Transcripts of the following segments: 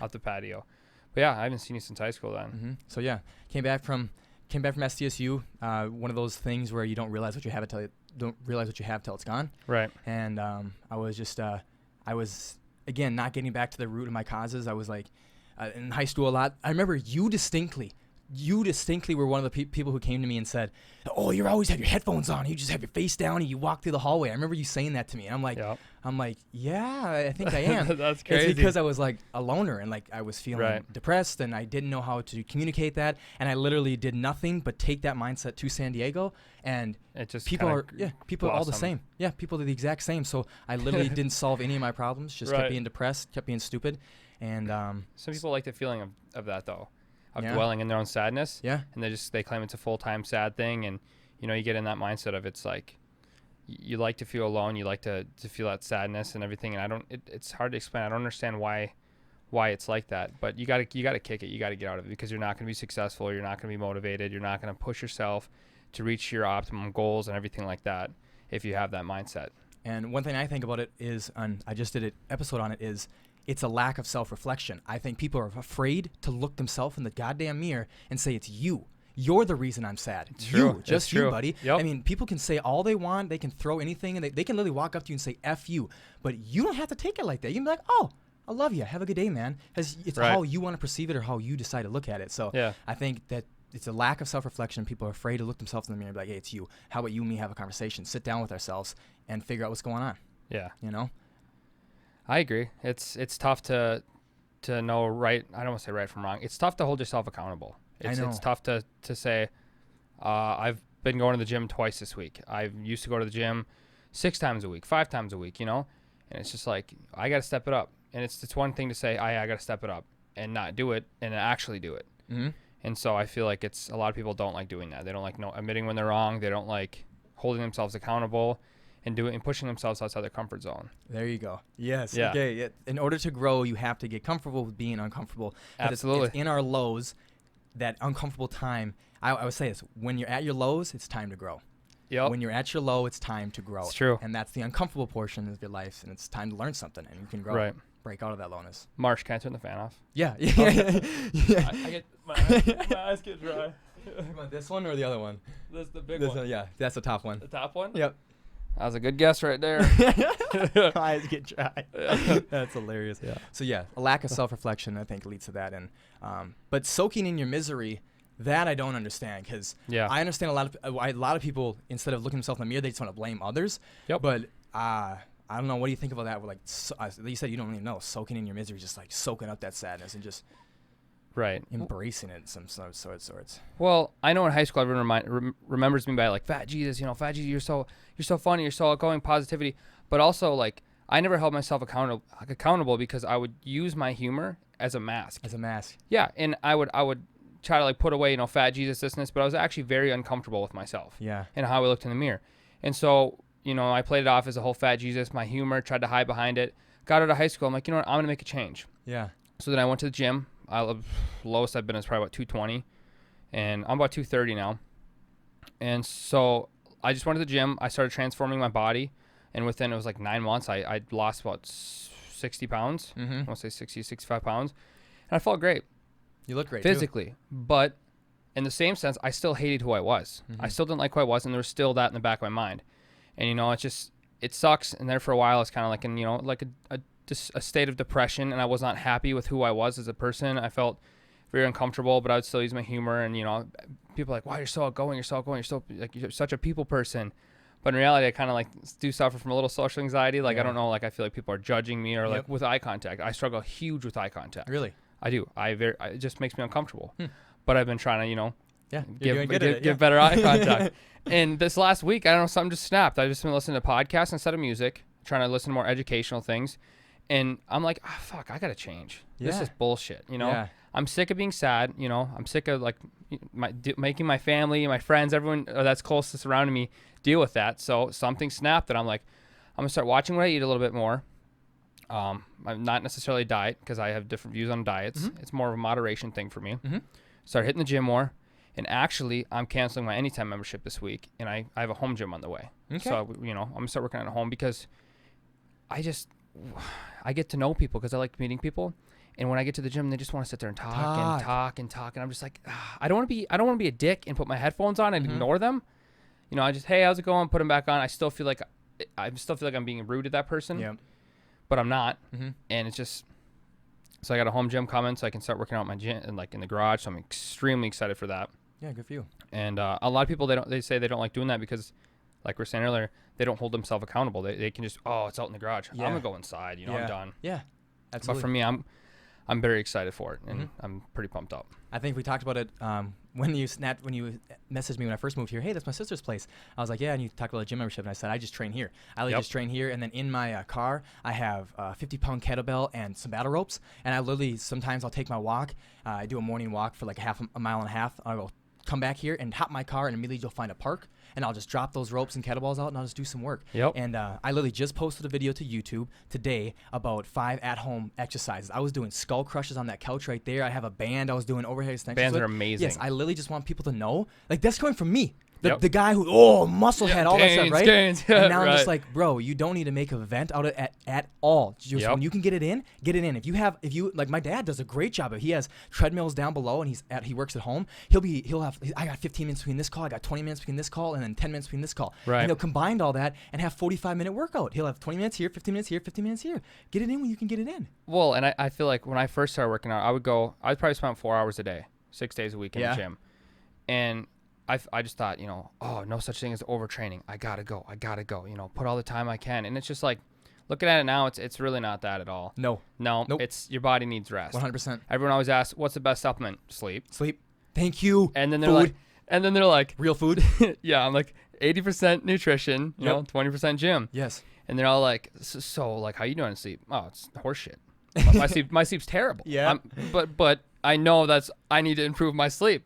out the patio. But yeah, I haven't seen you since high school then. Mm-hmm. So yeah, came back from SDSU. One of those things where you don't realize what you have till it's gone. Right. And I was again not getting back to the root of my causes. I was like in high school a lot. I remember you distinctly were one of the people who came to me and said, "Oh, you always have your headphones on. You just have your face down and you walk through the hallway." I remember you saying that to me. And I'm like, yeah, I think I am. That's crazy. It's because I was like a loner and like I was feeling depressed and I didn't know how to communicate that. And I literally did nothing but take that mindset to San Diego, and it just people are all the same. Yeah, people are the exact same. So I literally didn't solve any of my problems. Just kept being depressed, kept being stupid. And some people like the feeling of that though. Of dwelling in their own sadness. Yeah. And they claim it's a full-time sad thing. And, you know, you get in that mindset of it's like you like to feel alone. You like to feel that sadness and everything. And it's hard to explain. I don't understand why it's like that. But you got to kick it. You got to get out of it because you're not going to be successful. You're not going to be motivated. You're not going to push yourself to reach your optimum goals and everything like that if you have that mindset. And one thing I think about it is, and I just did an episode on it, is it's a lack of self-reflection. I think people are afraid to look themselves in the goddamn mirror and say, it's you. You're the reason I'm sad. It's true. Just you, buddy. Yep. I mean, people can say all they want. They can throw anything, and they can literally walk up to you and say, F you. But you don't have to take it like that. You can be like, oh, I love you. Have a good day, man. It's how you want to perceive it or how you decide to look at it. So I think that it's a lack of self-reflection. People are afraid to look themselves in the mirror and be like, hey, it's you. How about you and me have a conversation? Sit down with ourselves and figure out what's going on. Yeah. You know? I agree. It's tough to know right. I don't want to say right from wrong. It's tough to hold yourself accountable. It's tough to say, I've been going to the gym twice this week. I used to go to the gym 6 times a week, 5 times a week, you know? And it's just like, I got to step it up. And it's one thing to say, I got to step it up and not do it and actually do it. Mm-hmm. And so I feel like a lot of people don't like doing that. They don't like admitting when they're wrong. They don't like holding themselves accountable and pushing themselves outside their comfort zone. There you go. Yes. Yeah. Okay. Yeah. In order to grow, you have to get comfortable with being uncomfortable. Absolutely. It's in our lows, that uncomfortable time. I would say this: when you're at your lows, it's time to grow. Yep. When you're at your low, it's time to grow. It's true. And that's the uncomfortable portion of your life, and it's time to learn something, and you can grow. Right. Break out of that lowness. Marsh, can I turn the fan off? Yeah. Okay. Yeah. I get my eyes get dry. You want this one or the other one? This the big one. Yeah, that's the top one. The top one? Yep. That was a good guess right there. Eyes get dry. That's hilarious. Yeah. So yeah, a lack of self-reflection, I think, leads to that. And but soaking in your misery, that I don't understand, because I understand a lot of people, instead of looking themselves in the mirror, they just want to blame others. Yep. But I don't know. What do you think about that? Like you said, you don't really know. Soaking in your misery, just like soaking up that sadness and just embracing it in some sorts. Well, I know in high school everyone remembers me by like Fat Jesus. You know, Fat Jesus, you're so funny, you're so outgoing, positivity. But also, like, I never held myself accountable because I would use my humor as a mask. Yeah, and I would try to like put away, you know, Fat Jesus this, but I was actually very uncomfortable with myself. Yeah. And how I looked in the mirror. And so, you know, I played it off as a whole Fat Jesus, my humor, tried to hide behind it. Got out of high school, I'm like, you know what, I'm gonna make a change. Yeah. So then I went to the gym. Lowest I've been is probably about 220, and I'm about 230 now. And so I just went to the gym. I started transforming my body, and within, it was like 9 months, I lost about 60 pounds. Mm-hmm. I want to say 60, 65 pounds. And I felt great. You look great physically, too. But in the same sense, I still hated who I was. Mm-hmm. I still didn't like who I was, and there was still that in the back of my mind. And, you know, it sucks. And there for a while, it's kind of like, you know, like just a state of depression, and I was not happy with who I was as a person. I felt very uncomfortable, but I would still use my humor. And, you know, people are like, wow, you're so outgoing, you're such a people person. But in reality, I kind of like do suffer from a little social anxiety. Like, I don't know, like, I feel like people are judging me, or like with eye contact. I struggle huge with eye contact. Really? I do. It just makes me uncomfortable. But I've been trying to, you know, give better eye contact. And this last week, I don't know, something just snapped. I've just been listening to podcasts instead of music, trying to listen to more educational things. And I'm like, fuck, I got to change. This is bullshit, you know? Yeah. I'm sick of being sad, you know? I'm sick of, like, making my family, my friends, everyone that's closest surrounding me deal with that. So something snapped that I'm like, I'm going to start watching what I eat a little bit more. I'm not necessarily diet, because I have different views on diets. Mm-hmm. It's more of a moderation thing for me. Mm-hmm. Start hitting the gym more. And actually, I'm canceling my Anytime membership this week, and I have a home gym on the way. Okay. So, you know, I'm going to start working at home, because I get to know people, because I like meeting people. And when I get to the gym, they just want to sit there and talk. And I'm just like, I don't want to be a dick and put my headphones on and ignore them. You know, I just, hey, how's it going? Put them back on. I still feel like I'm being rude to that person, but I'm not. And it's just, so I got a home gym coming, so I can start working out in my gym and like in the garage. So I'm extremely excited for that. Yeah, good for you. And a lot of people, they say they don't like doing that because, like we were saying earlier, they don't hold themselves accountable. They can just, it's out in the garage. I'm gonna go inside. You know, I'm done. Yeah, absolutely. But for me, I'm very excited for it, and I'm pretty pumped up. I think we talked about it when you messaged me when I first moved here. Hey, that's my sister's place. I was like, yeah, and you talked about a gym membership, and I said, I just train here. I just train here, and then in my car, I have a 50-pound kettlebell and some battle ropes, and I literally, sometimes I'll take my walk. I do a morning walk for like a mile and a half. I'll go come back here and hop my car, and immediately you'll find a park, and I'll just drop those ropes and kettlebells out, and I'll just do some work. And I literally just posted a video to YouTube today about 5 at-home exercises. I was doing skull crushes on that couch right there. I have a band I was doing overhead extensions. Bands are amazing. Yes, I literally just want people to know, like, that's coming from me. The guy who, muscle head, all that stuff, right? Gains. And now I'm just like, bro, you don't need to make an event out of it at all. Just when you can get it in, get it in. If you like, my dad does a great job. He has treadmills down below, and he works at home. I got 15 minutes between this call, I got 20 minutes between this call, and then 10 minutes between this call. Right. And he'll combine all that and have 45-minute workout. He'll have 20 minutes here, 15 minutes here, 15 minutes here. Get it in when you can get it in. Well, and I feel like when I first started working out, I'd probably spend 4 hours a day, 6 days a week in the gym. And I just thought, no such thing as overtraining. I gotta go, put all the time I can. And it's just like, looking at it now, it's really not that at all. No. Nope. It's your body needs rest. 100%. Everyone always asks, what's the best supplement? Sleep. Thank you. And then they're like, real food. Yeah, I'm like 80% nutrition, 20% gym. Yes. And they're all like, so like, how you doing to sleep? Oh, it's horseshit. My sleep's terrible. Yeah. But I know I need to improve my sleep.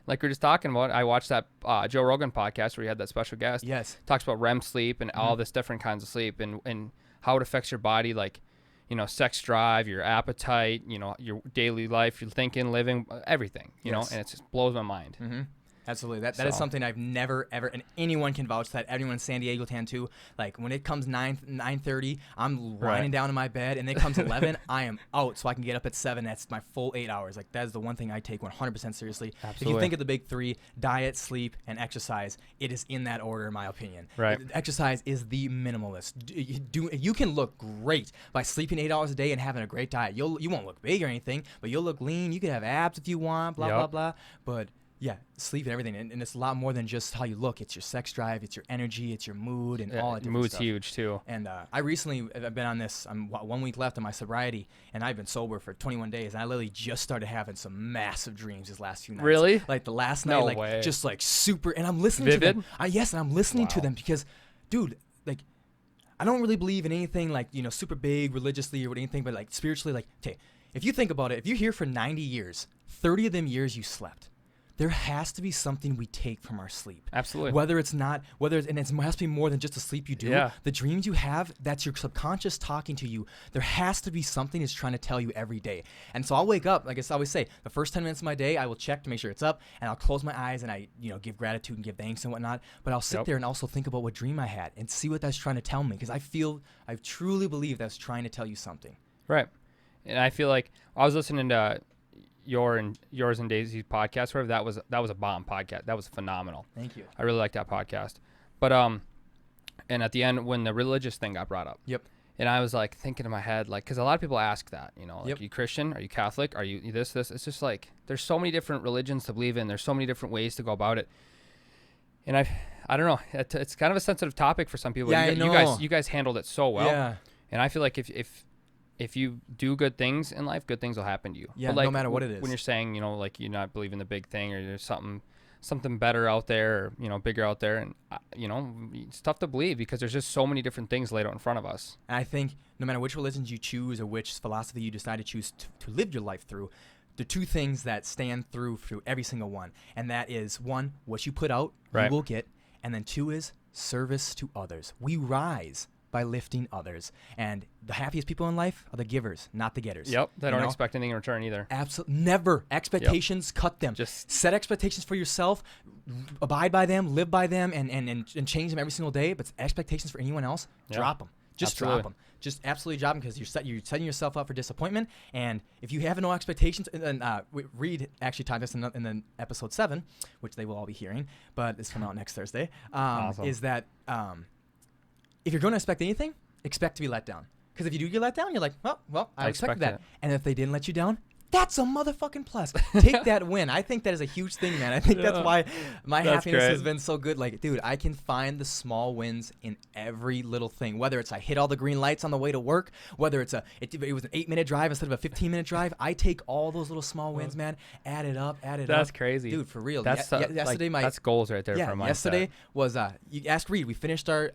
Like we were just talking about, I watched that Joe Rogan podcast where he had that special guest. Yes. Talks about REM sleep and all this different kinds of sleep and how it affects your body, like, sex drive, your appetite, your daily life, your thinking, living, everything, and it just blows my mind. Absolutely. That is something I've never, ever, and anyone can vouch that. Everyone in San Diego can too. Like, when it comes 9:30, I'm winding down in my bed, and then it comes 11, I am out so I can get up at 7. That's my full 8 hours. Like, that is the one thing I take 100% seriously. Absolutely. If you think of the big 3, diet, sleep, and exercise, it is in that order, in my opinion. Right. Exercise is the minimalist. You can look great by sleeping 8 hours a day and having a great diet. You won't look big or anything, but you'll look lean. You can have abs if you want, blah, blah, blah. But yeah, sleep and everything, and it's a lot more than just how you look. It's your sex drive, it's your energy, it's your mood, and all that different mood's stuff. Huge too. And I've been on this. I'm 1 week left on my sobriety, and I've been sober for 21 days. And I literally just started having some massive dreams these last few nights. Really? Like the last night, way. Just like super. And I'm listening to them. Yes, and I'm listening to them because, dude, like, I don't really believe in anything like super big religiously or anything, but like spiritually, like, okay, if you think about it, if you're here for 90 years, 30 of them years you slept. There has to be something we take from our sleep. Absolutely. And it has to be more than just the sleep you do. Yeah. The dreams you have, that's your subconscious talking to you. There has to be something it's trying to tell you every day. And so I'll wake up, like I always say, the first 10 minutes of my day, I will check to make sure it's up, and I'll close my eyes and I, give gratitude and give thanks and whatnot. But I'll sit there and also think about what dream I had and see what that's trying to tell me, because I truly believe that's trying to tell you something. Right. And I feel like I was listening to yours and Daisy's podcast, whatever, that was a bomb podcast. That was phenomenal. Thank you. I really liked that podcast. But and at the end, when the religious thing got brought up, and I was like thinking in my head, like, because a lot of people ask that, like, are you Christian? Are you Catholic? Are you this? It's just like, there's so many different religions to believe in. There's so many different ways to go about it. And I don't know. It's kind of a sensitive topic for some people. Yeah, I know. You guys handled it so well. Yeah. And I feel like if you do good things in life, good things will happen to you. Yeah, but like, no matter what it is. When you're saying, like, you not believe in the big thing, or there's something better out there, or, bigger out there, and, it's tough to believe because there's just so many different things laid out in front of us. And I think no matter which religions you choose or which philosophy you decide to choose to live your life through, the 2 things that stand through every single one. And that is, 1, what you put out, you will get. And then 2 is service to others. We rise by lifting others. And the happiest people in life are the givers, not the getters. Yep. They don't expect anything in return either. Absolutely. Never. Expectations, cut them. Just set expectations for yourself, abide by them, live by them, and change them every single day. But expectations for anyone else, drop them. Just drop them. Just absolutely drop them, because you're setting yourself up for disappointment. And if you have no expectations, and Reed actually taught this in the episode 7, which they will all be hearing, but it's coming out next Thursday. Awesome. Is that if you're going to expect anything, expect to be let down. Because if you do get let down, you're like, well, I expected that. And if they didn't let you down, that's a motherfucking plus. Take that win. I think that is a huge thing, man. I think that's why my happiness has been so good. Like, dude, I can find the small wins in every little thing. Whether it's I hit all the green lights on the way to work, whether it was an 8-minute drive instead of a 15-minute drive. I take all those little small wins, man, add it up. That's crazy. Dude, for real. Yesterday, that's goals right there for a mindset. Yesterday was, you asked Reed, we finished our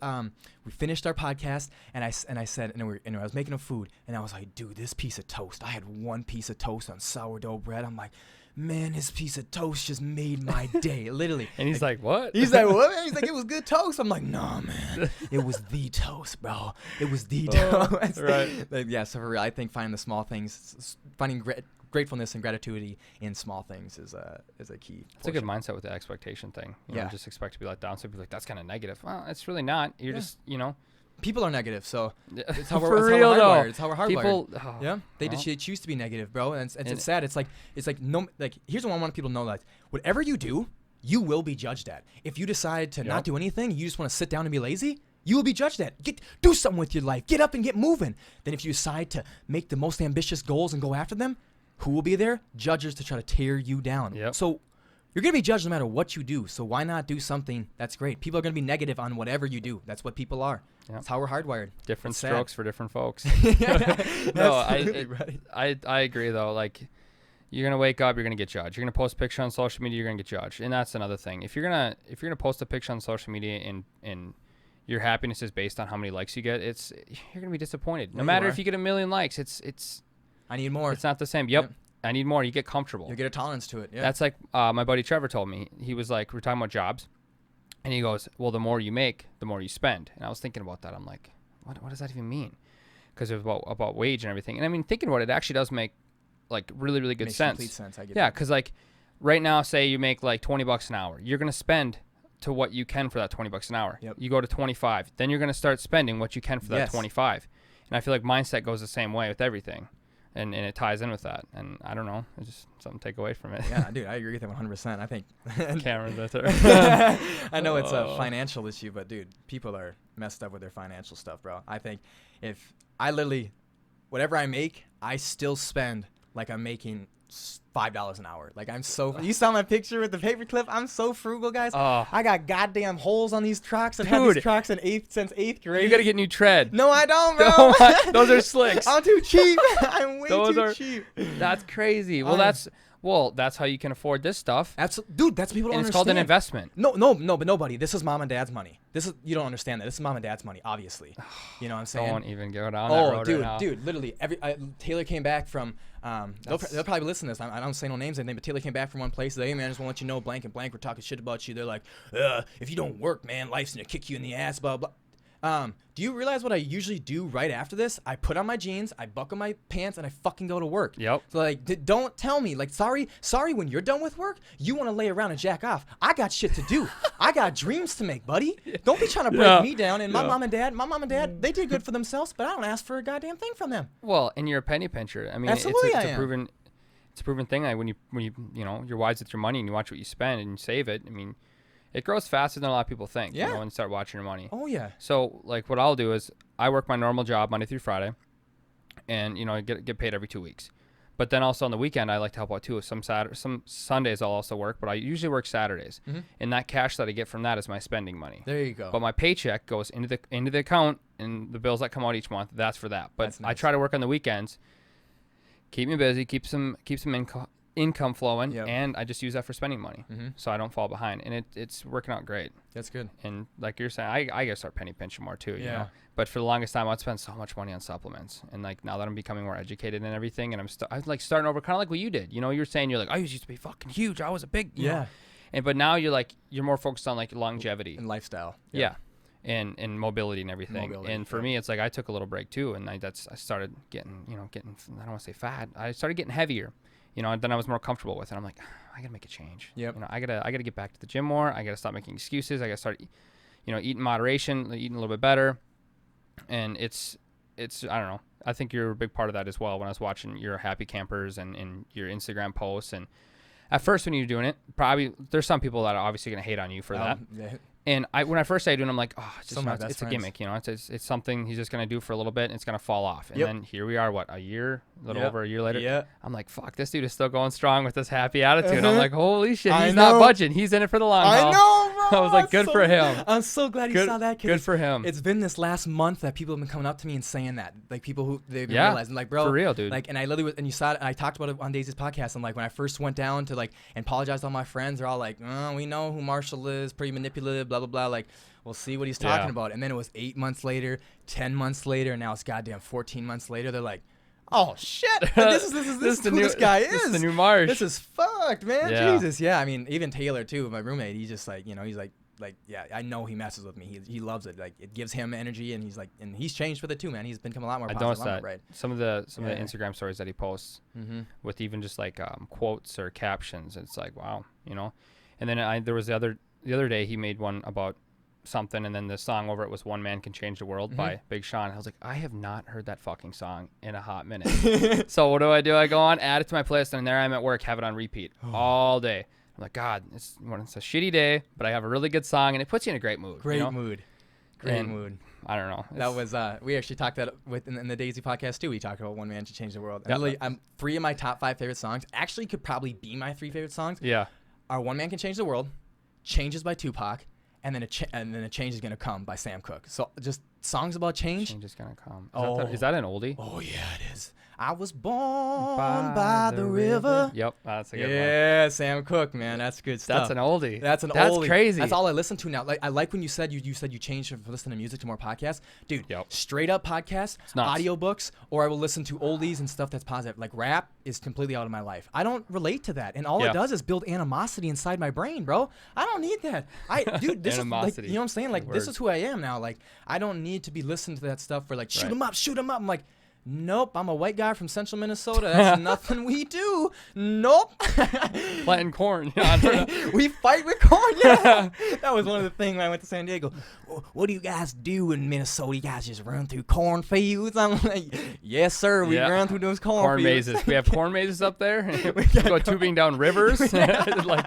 podcast, and I said, and I was making him food, and I was like, dude, this piece of toast. I had one piece of toast on sourdough bread. I'm like, man, this piece of toast just made my day, literally. And he's like, what? He's like, what? He's like, it was good toast. I'm like, nah, man, it was the toast, bro. It was the toast. Right. Like, yeah, so for real, I think finding the small things, finding gratefulness and gratitude in small things is a key. It's a good mindset with the expectation thing. You know, just expect to be let down. So people are like, that's kind of negative. Well, it's really not. You're just, people are negative, so it's how we're hardwired. It's how we're hardwired. They choose to be negative, bro, and it's sad. It's like here's what I want people to know: like, whatever you do, you will be judged at. If you decide to not do anything, you just want to sit down and be lazy, you will be judged at. Do something with your life. Get up and get moving. Then if you decide to make the most ambitious goals and go after them, who will be there? Judges to try to tear you down. Yep. So you're going to be judged no matter what you do. So why not do something that's great? People are going to be negative on whatever you do. That's what people are. Yep. That's how we're hardwired. Different strokes for different folks. No, I agree, though. Like, you're going to wake up, you're going to get judged. You're going to post a picture on social media, you're going to get judged. And that's another thing. If you're going to post a picture on social media and your happiness is based on how many likes you get, you're going to be disappointed. No matter if you get 1 million likes, it's I need more. It's not the same. Yep. I need more. You get comfortable. You get a tolerance to it. Yeah. That's like my buddy Trevor told me. He was like, we're talking about jobs, and he goes, well, the more you make, the more you spend. And I was thinking about that. I'm like, what does that even mean? Because it was about wage and everything. And I mean, thinking about it, it actually does make like really, really good sense. Makes complete sense. I get that. Because like right now, say you make like $20 an hour, you're gonna spend to what you can for that $20 an hour. Yep. You go to 25, then you're gonna start spending what you can for that 25. And I feel like mindset goes the same way with everything. And it ties in with that. And I don't know. It's just something to take away from it. Yeah, dude, I agree with that 100%. I think Cameron's right there. I know it's a financial issue, but, dude, people are messed up with their financial stuff, bro. I think if I literally, whatever I make, I still spend like I'm making $5 an hour. Like, I'm so, you saw my picture with the paperclip. I'm so frugal, guys. I got goddamn holes on these trucks. I've had these trucks since 8th grade. You got to get new tread. No, I don't, bro. Those are slicks. I'm too cheap. I'm way too cheap. That's crazy. That's how you can afford this stuff. Absolutely. Dude, that's people don't understand. It's called an investment. No, but nobody. This is mom and dad's money. You don't understand that. This is mom and dad's money, obviously. You know what I'm saying? Don't even go down that road right now. Dude, literally, Taylor came back from, they'll probably listen to this. I don't say no names or anything, but Taylor came back from one place. Hey, man, I just want to let you know, blank and blank, we're talking shit about you. They're like, if you don't work, man, life's going to kick you in the ass, blah, blah. Do you realize what I usually do right after this? I put on my jeans, I buckle my pants, and I fucking go to work. Yep. So, like, don't tell me, like, sorry, when you're done with work, you want to lay around and jack off. I got shit to do. I got dreams to make, buddy. Don't be trying to break me down. And my mom and dad, they did good for themselves, but I don't ask for a goddamn thing from them. Well, and you're a penny pincher. I mean, absolutely, it's a proven thing. Like when you're wise with your money and you watch what you spend and you save it. I mean, it grows faster than a lot of people think. Yeah. When you start watching your money. Oh yeah. So like what I'll do is I work my normal job Monday through Friday, and I get paid every 2 weeks. But then also on the weekend I like to help out too. Some Sundays I'll also work, but I usually work Saturdays. Mm-hmm. And that cash that I get from that is my spending money. There you go. But my paycheck goes into the account, and the bills that come out each month, that's for that. But nice. I try to work on the weekends, keep me busy, keep some income flowing, and I just use that for spending money, so I don't fall behind, and it's working out great. That's good. And like you're saying, I gotta start penny pinching more too. You know? But for the longest time, I'd spend so much money on supplements, and like now that I'm becoming more educated and everything, and I'm like starting over, kind of like what you did. You were saying you're like, I used to be fucking huge. I was a big you know? But now you're more focused on like longevity and lifestyle. Yeah. And mobility and everything. And for me, it's like I took a little break too, and I started getting I don't want to say fat. I started getting heavier. And then I was more comfortable with it. I'm like, I gotta make a change. Yep. I gotta get back to the gym more. I gotta stop making excuses. I gotta start, eating moderation, eating a little bit better. And it's I don't know. I think you're a big part of that as well. When I was watching your happy campers and your Instagram posts, and at first when you're doing it, probably there's some people that are obviously going to hate on you for that. Yeah. And when I first started doing it, I'm like, oh, it's just it's a friends. gimmick, you know. It's something he's just going to do for a little bit and it's going to fall off. And then here we are, a little over a year later. Yeah. I'm like, fuck, this dude is still going strong with this happy attitude. I'm like, holy shit, he's not budging. He's in it for the long haul. I know, bro. I was like, good for him. I'm so glad you saw that. Good for him. It's been this last month that people have been coming up to me and saying that. Like, people who they've been realizing, like, bro. For real, dude. Like, and I literally, and you saw it, and I talked about it on Daisy's podcast. I'm like, when I first went down to, like, and apologized to all my friends, they're all like, oh, we know who Marshall is, pretty manipulative, blah, blah, blah. Like, we'll see what he's talking about. And then it was 8 months later, 10 months later, and now it's goddamn 14 months later. They're like, oh shit, this is who this guy is. This is the new Marsh. This is fucked, man. Yeah. Jesus, yeah. I mean, even Taylor too, my roommate. He's just like, he's like, yeah, I know he messes with me. He loves it. Like, it gives him energy, and he's like, and he's changed with it too, man. He's become a lot more positive. I noticed that. Right. Some of the Instagram stories that he posts with even just like quotes or captions, it's like, wow, you know. And then there was the other day he made one about something, and then the song over it was One Man Can Change the World by Big Sean. I was like, I have not heard that fucking song in a hot minute. So what do? I go on, add it to my playlist, and there I'm at work, have it on repeat all day. I'm like, God, it's a shitty day, but I have a really good song, and it puts you in a great mood. Great mood. I don't know. That was we actually talked that in the Daisy podcast too. We talked about One Man Should Change the World. And really, 3 of my top 5 favorite songs actually could probably be my 3 favorite songs. Yeah. Are One Man Can Change the World, Changes by Tupac, and then a Change Is Gonna Come by Sam Cooke. So just songs about change. Change is gonna come. Is that an oldie? Oh yeah, it is. I was born by the river. Yep, that's a good one. Yeah, Sam Cooke, man, that's good stuff. That's an oldie. That's crazy. That's all I listen to now. Like, I like when you said you changed from listening to music to more podcasts, dude. Yep. Straight up podcasts, audiobooks, or I will listen to oldies and stuff that's positive. Like, rap is completely out of my life. I don't relate to that, and all it does is build animosity inside my brain, bro. I don't need that. Dude, this is like, you know what I'm saying? Like, this is who I am now. Like, I don't need to be listening to that stuff for like shoot 'em up. I'm like, nope, I'm a white guy from central Minnesota. That's nothing we do. Nope. Planting corn. We fight with corn. Yeah. That was one of the things when I went to San Diego. What do you guys do in Minnesota? You guys just run through cornfields? I'm like, yes, sir. We run through those corn mazes. We have corn mazes up there. We go tubing down rivers. Like,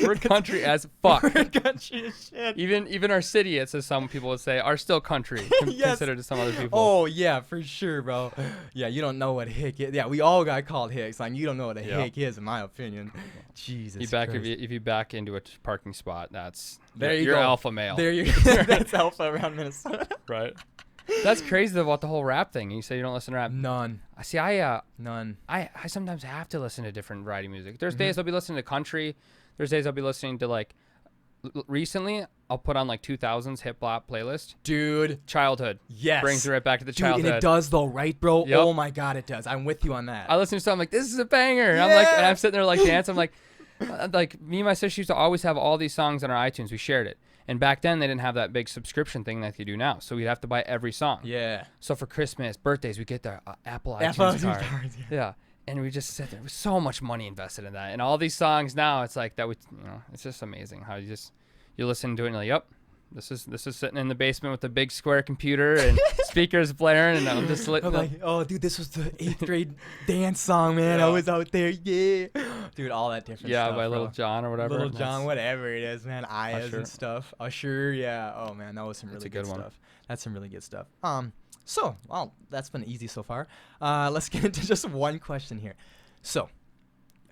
we're country as fuck. We're country as shit. Even our city, it's as some people would say, are still country considered to some other people. Oh yeah, for sure, bro. Yeah, you don't know what hick is. Yeah, we all got called hicks. Like, you don't know what a hick is, in my opinion. Jesus Christ. If you back into a parking spot, that's you're alpha male. There you go. That's alpha around Minnesota. Right. That's crazy about the whole rap thing. You say you don't listen to rap. None. None. I sometimes have to listen to different variety music. There's days I'll be listening to country. There's days I'll be listening to like. Recently, I'll put on like 2000s hip hop playlist. Dude. Childhood. Yes. Brings you right back to the childhood. And it does though, right, bro? Yep. Oh my God, it does. I'm with you on that. I listen to something like, this is a banger. Yeah. And I'm sitting there like dancing. I'm like me and my sister used to always have all these songs on our iTunes. We shared it. And back then, they didn't have that big subscription thing like they do now. So we'd have to buy every song. Yeah. So for Christmas, birthdays, we get the Apple iTunes card. Yeah. And we just sit there with so much money invested in that. And all these songs now, it's like that. It's just amazing how you listen to it and you're like, yep, this is sitting in the basement with a big square computer and speakers blaring, and I'm just like, oh, dude, this was the 8th grade dance song, man. I was out there, dude, all that different stuff. Yeah, by Little John or whatever. Little John, whatever it is, man. Ayahs and stuff. Usher, yeah. Oh man, that was some really good stuff. That's some really good stuff. So, well, that's been easy so far. Let's get into just one question here. So,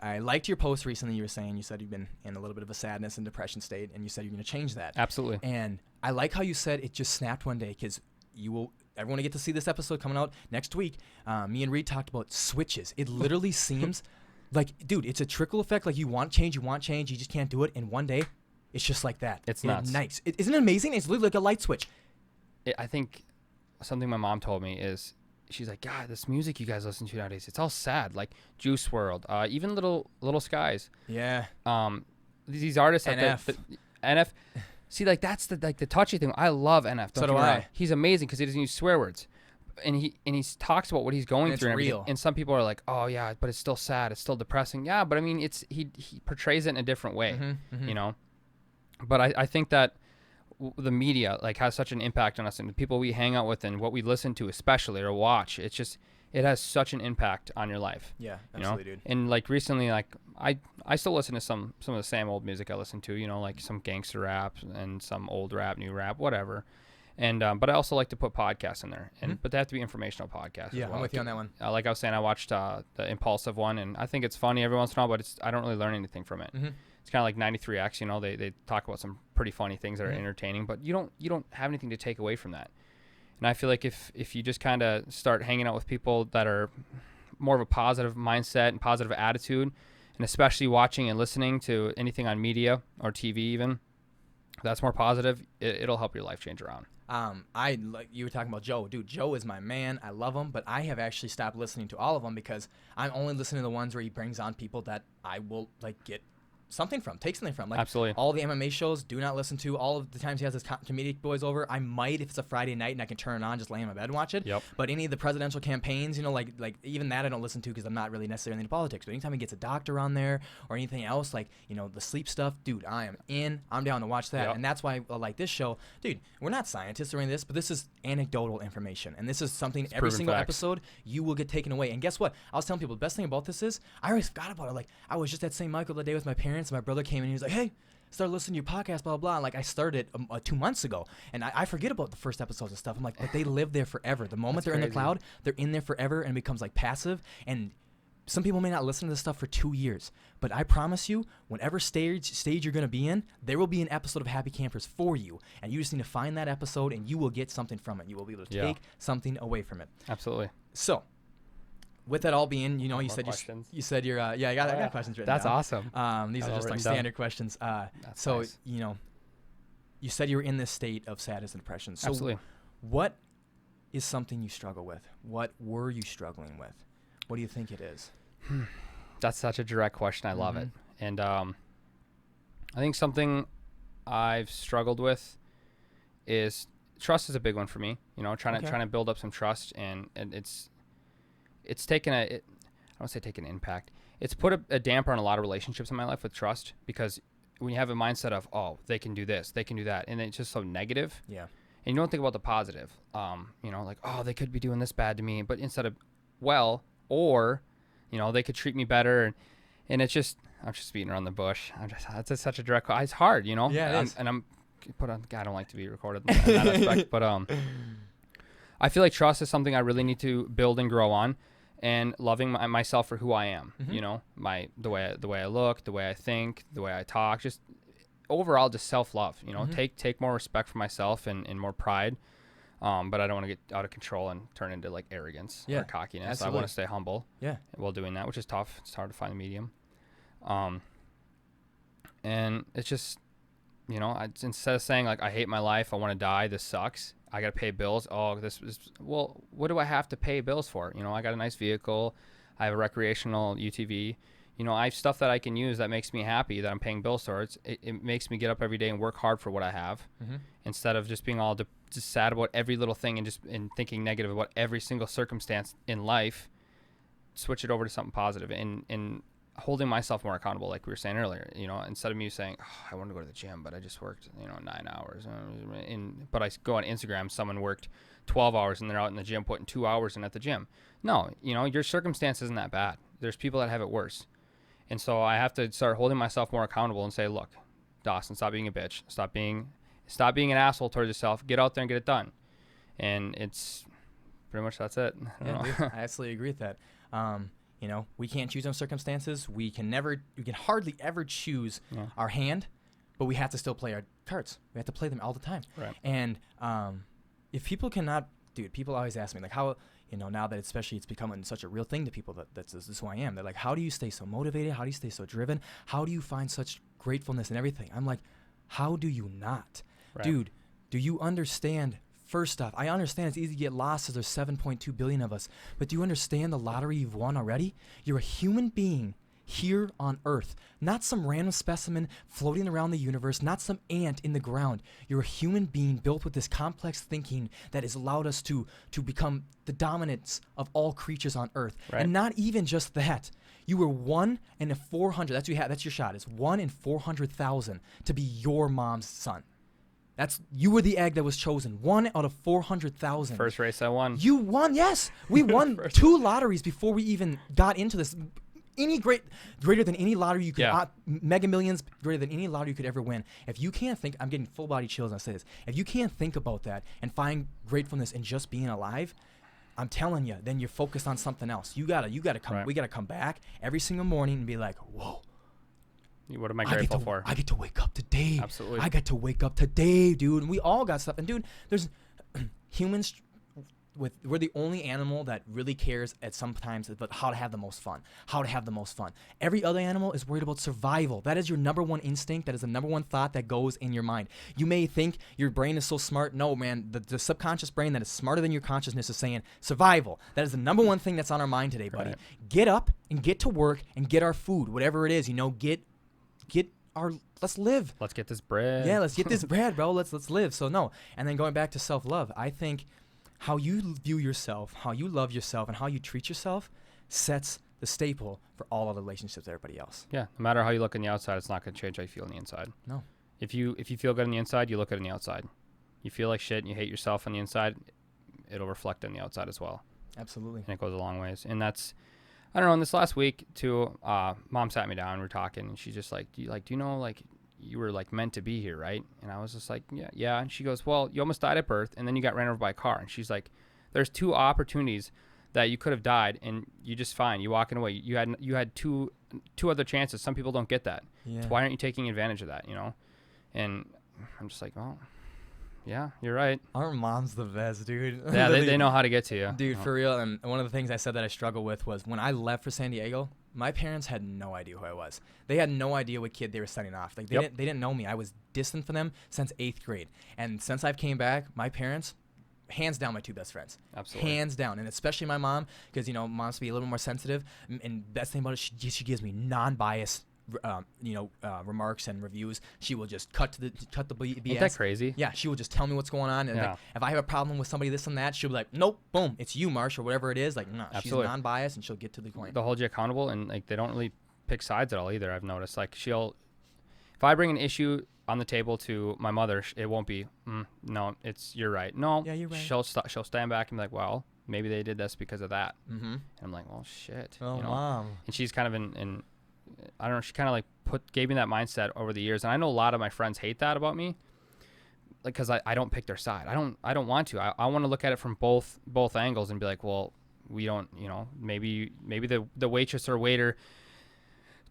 I liked your post recently. You said you've been in a little bit of a sadness and depression state, and you said you're going to change that. Absolutely. And I like how you said it just snapped one day, because everyone will get to see this episode coming out next week. Me and Reed talked about switches. It literally seems like, dude, it's a trickle effect. Like, you want change, you just can't do it. And one day, it's just like that. It's nuts. Nice. Isn't it amazing? It's literally like a light switch. I think something my mom told me is, she's like, God, this music you guys listen to nowadays, it's all sad. Like Juice WRLD, even Little Skies. Yeah. These artists NF. NF. See, like, that's the touchy thing. I love NF. So do I. He's amazing because he doesn't use swear words, and he talks about what he's going through. It's real. And some people are like, oh yeah, but it's still sad. It's still depressing. Yeah, but I mean, he portrays it in a different way, you know. But I think that the media like has such an impact on us, and the people we hang out with and what we listen to especially or watch. It's just, it has such an impact on your life. Yeah, absolutely, dude. And like recently, like I still listen to some of the same old music I listen to, like some gangster rap and some old rap, new rap, whatever. And but I also like to put podcasts in there, and but they have to be informational podcasts. Yeah, as well. I'm with you on that one. Like I was saying, I watched the Impulsive one, and I think it's funny every once in a while, but I don't really learn anything from it. It's kind of like 93X, they talk about some pretty funny things that are entertaining, but you don't have anything to take away from that. And I feel like if you just kind of start hanging out with people that are more of a positive mindset and positive attitude, and especially watching and listening to anything on media or TV even, that's more positive, it'll help your life change around. Like you were talking about Joe. Dude, Joe is my man. I love him, but I have actually stopped listening to all of them because I'm only listening to the ones where he brings on people that I will like get something from, take something from. Like absolutely. All the MMA shows, do not listen to. All of the times he has his comedic boys over, I might, if it's a Friday night and I can turn it on, just lay in my bed and watch it. Yep. But any of the presidential campaigns, like even that I don't listen to because I'm not really necessarily into politics. But anytime he gets a doctor on there or anything else, like, the sleep stuff, dude, I am in. I'm down to watch that. Yep. And that's why I like this show. Dude, we're not scientists or any of this, but this is anecdotal information. And this is something every single episode you will get taken away. And guess what? I was telling people the best thing about this is I always forgot about it. Like, I was just at St. Michael the day with my parents, and my brother came in and he was like, hey, start listening to your podcast, blah, blah, blah. And like, I started 2 months ago, and I forget about the first episodes and stuff. I'm like, but they live there forever. The moment they're in the cloud, they're in there forever, and it becomes like passive. And some people may not listen to this stuff for 2 years, but I promise you, whatever stage you're going to be in, there will be an episode of Happy Campers for you. And you just need to find that episode, and you will get something from it. You will be able to take something away from it. Absolutely. So, with that all being, you said you're I got questions written That's down. awesome. These are just like standard questions. So nice. You said you were in this state of sadness and depression. So absolutely. What is something you struggle with? What were you struggling with? What do you think it is? That's such a direct question. I love it. And I think something I've struggled with is trust is a big one for me. Trying to build up some trust, and it's taken I don't say taken an impact. It's put a damper on a lot of relationships in my life with trust, because when you have a mindset of, oh, they can do this, they can do that, and it's just so negative. Yeah. And you don't think about the positive. Like, oh, they could be doing this bad to me, but instead of, well, or, they could treat me better, and it's just, I'm just beating around the bush. That's such a direct. It's hard, Yeah, it is. And I'm put on. I don't like to be recorded in that aspect, but I feel like trust is something I really need to build and grow on. And loving myself for who I am, the way I look, the way I think, the way I talk, just overall just self-love, take more respect for myself and more pride. But I don't want to get out of control and turn into like arrogance or cockiness. Absolutely. I want to stay humble while doing that, which is tough. It's hard to find a medium. And it's just, instead of saying like, I hate my life, I want to die, this sucks, I got to pay bills. Oh, what do I have to pay bills for? I got a nice vehicle. I have a recreational UTV. I have stuff that I can use that makes me happy, that I'm paying bills towards. It makes me get up every day and work hard for what I have, instead of just being all just sad about every little thing and thinking negative about every single circumstance in life. Switch it over to something positive and holding myself more accountable, like we were saying earlier. Instead of me saying, oh, I want to go to the gym, but I just worked 9 hours, but I go on Instagram, someone worked 12 hours and they're out in the gym putting 2 hours in at the gym. No, your circumstance isn't that bad. There's people that have it worse. And so I have to start holding myself more accountable and say, look, Dawson, stop being a bitch, stop being an asshole towards yourself, get out there and get it done. And it's pretty much, that's it. I absolutely agree with that. We can't choose our circumstances. We can hardly ever choose our hand, but we have to still play our cards. We have to play them all the time. Right. And if people cannot, people always ask me, like, how, now that it's becoming such a real thing to people this is who I am. They're like, how do you stay so motivated? How do you stay so driven? How do you find such gratefulness in everything? I'm like, how do you not? Right. Dude, do you understand? First off, I understand it's easy to get lost as there's 7.2 billion of us, but do you understand the lottery you've won already? You're a human being here on Earth, not some random specimen floating around the universe, not some ant in the ground. You're a human being built with this complex thinking that has allowed us to become the dominance of all creatures on Earth. Right. And not even just that. You were 1 in 400. That's what you have. That's your shot. It's 1 in 400,000 to be your mom's son. You were the egg that was chosen. 1 out of 400,000. First race I won. You won, yes. We won 2 lotteries before we even got into this. Greater than any lottery you could, Mega Millions, greater than any lottery you could ever win. If you can't think, I'm getting full body chills when I say this. If you can't think about that and find gratefulness in just being alive, I'm telling you, then you're focused on something else. You gotta come. Right. We gotta come back every single morning and be like, whoa. What am I grateful for? I get to wake up today. Absolutely. I get to wake up today, dude. And we all got stuff. And dude, there's humans. We're the only animal that really cares at sometimes about how to have the most fun. Every other animal is worried about survival. That is your number one instinct. That is the number one thought that goes in your mind. You may think your brain is so smart. No, man, the subconscious brain that is smarter than your consciousness is saying survival. That is the number one thing that's on our mind today, buddy. Right. Get up and get to work and get our food, whatever it is. Let's live. Let's get this bread. Yeah, let's get this bread, bro. Let's live. So no. And then going back to self-love, I think how you view yourself, how you love yourself, and how you treat yourself sets the staple for all other relationships with everybody else. Yeah, no matter how you look on the outside, it's not going to change how you feel on the inside. No. If you feel good on the inside, you look good on the outside. You feel like shit and you hate yourself on the inside, it'll reflect on the outside as well. Absolutely. And it goes a long ways. And that's, I don't know, in this last week too, Mom sat me down and we're talking, and she's just like, do you know, like, you were like meant to be here, right? And I was just like, yeah. And she goes, well, you almost died at birth and then you got ran over by a car. And she's like, there's 2 opportunities that you could have died and you just fine. You walking away. You had two other chances. Some people don't get that. Yeah. So why aren't you taking advantage of that, you know? And I'm just like, well, yeah, you're right. Our mom's the best, dude. Yeah, they know how to get to you. Dude, for real. And one of the things I said that I struggled with was when I left for San Diego, my parents had no idea who I was. They had no idea what kid they were sending off. Like they didn't know me. I was distant from them since 8th grade. And since I've came back, my parents, hands down, my 2 best friends. Absolutely. Hands down. And especially my mom, because, you know, moms be a little more sensitive. And best thing about it, she gives me non-biased remarks and reviews. She will just cut the BS. Isn't that crazy? Yeah, she will just tell me what's going on. And like, if I have a problem with somebody, this and that, she'll be like, nope, boom, it's you, Marsh, or whatever it is. Like, no, she's non-biased and she'll get to the point. They'll hold you accountable, and like they don't really pick sides at all either. I've noticed. Like if I bring an issue on the table to my mother, it won't be, no, you're right. No, yeah, you're right. She'll stand back and be like, well, maybe they did this because of that. Mm-hmm. And I'm like, well, shit. Oh, you know? Mom. And she's kind of in I don't know, she kind of like gave me that mindset over the years. And I know a lot of my friends hate that about me, like, cause I don't pick their side. I don't want to. I want to look at it from both angles and be like, well, we don't, you know, maybe the waitress or waiter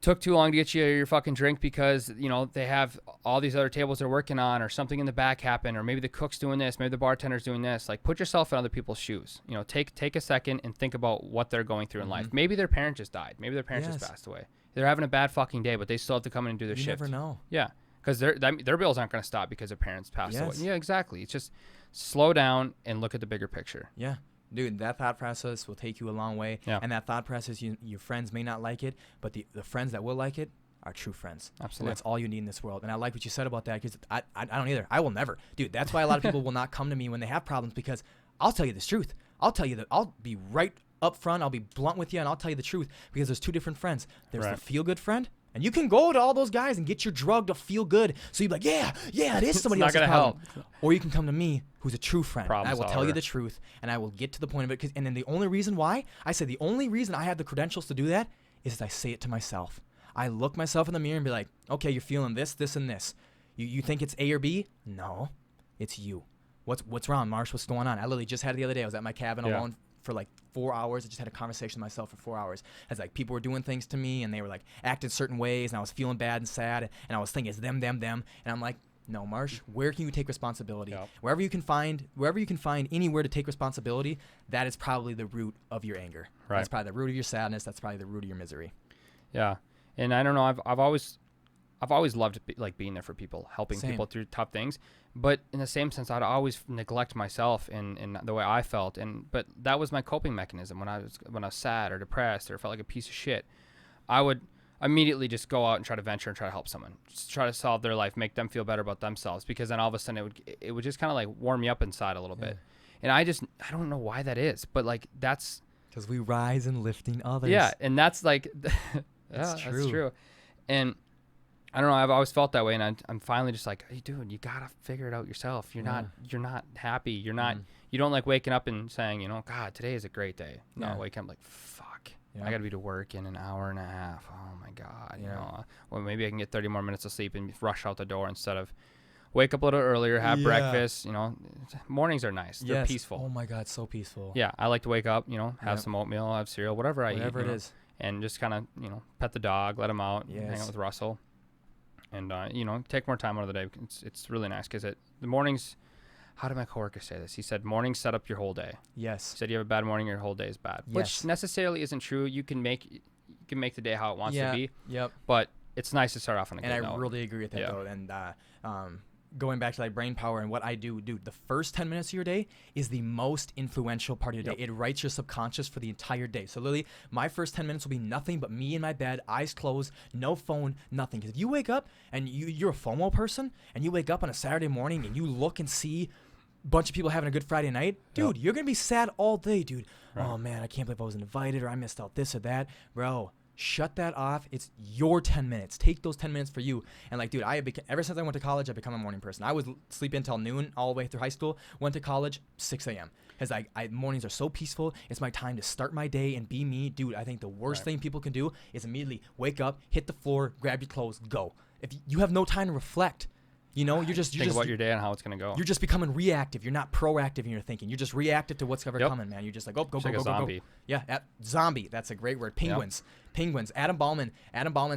took too long to get you your fucking drink because, you know, they have all these other tables they're working on, or something in the back happened, or maybe the cook's doing this, maybe the bartender's doing this. Like, put yourself in other people's shoes. You know, take a second and think about what they're going through in life. Maybe their parent just died. Maybe their parent just passed away. They're having a bad fucking day, but they still have to come in and do their shift. You never know. Yeah, because their bills aren't going to stop because their parents passed away. Yeah, exactly. It's just slow down and look at the bigger picture. Yeah. Dude, that thought process will take you a long way. Yeah. And that thought process, your friends may not like it, but the friends that will like it are true friends. Absolutely. And that's all you need in this world. And I like what you said about that, because I don't either. I will never. Dude, that's why a lot of people will not come to me when they have problems, because I'll tell you the truth. I'll tell you that I'll be right up front. I'll be blunt with you, and I'll tell you the truth, because there's 2 different friends. There's the feel-good friend, and you can go to all those guys and get your drug to feel good. So you're like, yeah, it is somebody else's problem. Help. Or you can come to me, who's a true friend. And I will tell you the truth, and I will get to the point of it. And then the only reason why, I said the only reason I have the credentials to do that is I say it to myself. I look myself in the mirror and be like, okay, you're feeling this, this, and this. You think it's A or B? No, it's you. What's wrong, Marsh? What's going on? I literally just had it the other day. I was at my cabin alone for like 4 hours. I just had a conversation with myself for 4 hours. As like people were doing things to me, and they were like acting certain ways, and I was feeling bad and sad, and I was thinking it's them. And I'm like, no, Marsh, where can you take responsibility? Yep. Wherever you can find anywhere to take responsibility, that is probably the root of your anger. Right. That's probably the root of your sadness. That's probably the root of your misery. Yeah. And I don't know, I've always loved being there for people, helping people through tough things. But in the same sense, I'd always neglect myself in the way I felt. But that was my coping mechanism when I was sad or depressed or felt like a piece of shit. I would immediately just go out and try to venture and try to help someone, just try to solve their life, make them feel better about themselves, because then all of a sudden it would just kind of like warm me up inside a little bit. And I don't know why that is, but like that's because we rise in lifting others. Yeah, and that's like that's true. And I don't know. I've always felt that way, and I'm finally just like, hey, dude, you gotta figure it out yourself. You're not happy. You're not. You don't like waking up and saying, God, today is a great day. No, wake up like, fuck. I gotta be to work in an hour and a half. Oh my God. Well, maybe I can get 30 more minutes of sleep and rush out the door instead of wake up a little earlier, have breakfast. Mornings are nice. They're peaceful. Oh my God, so peaceful. Yeah, I like to wake up. Have some oatmeal, have cereal, whatever I eat. Whatever it is. And just kind of pet the dog, let him out, hang out with Russell. And, take more time out of the day. It's really nice because the mornings, how did my coworker say this? He said, mornings set up your whole day. Yes. He said, you have a bad morning, your whole day is bad. Yes. Which necessarily isn't true. You can make the day how it wants to be. Yep. But it's nice to start off on a good note. And I really agree with that, though. And going back to like brain power and what I do, dude, the first 10 minutes of your day is the most influential part of your day. It writes your subconscious for the entire day. So literally, my first 10 minutes will be nothing but me in my bed, eyes closed, no phone, nothing. Because if you wake up and you're a FOMO person and you wake up on a Saturday morning and you look and see a bunch of people having a good Friday night, dude, you're going to be sad all day, dude. Right. Oh, man, I can't believe I wasn't invited or I missed out this or that. Bro, shut that off. It's your 10 minutes. Take those 10 minutes for you. And like, dude, ever since I went to college, I've become a morning person. I was sleeping until noon all the way through high school. Went to college, 6 a.m. Because mornings are so peaceful. It's my time to start my day and be me. Dude, I think the worst thing people can do is immediately wake up, hit the floor, grab your clothes, go. If you have no time to reflect, you're just think about your day and how it's gonna go. You're just becoming reactive. You're not proactive in your thinking. You're just reactive to what's ever coming, man. You're just like, go, like a zombie. Go. Yeah, zombie. That's a great word. Penguins. Adam Ballman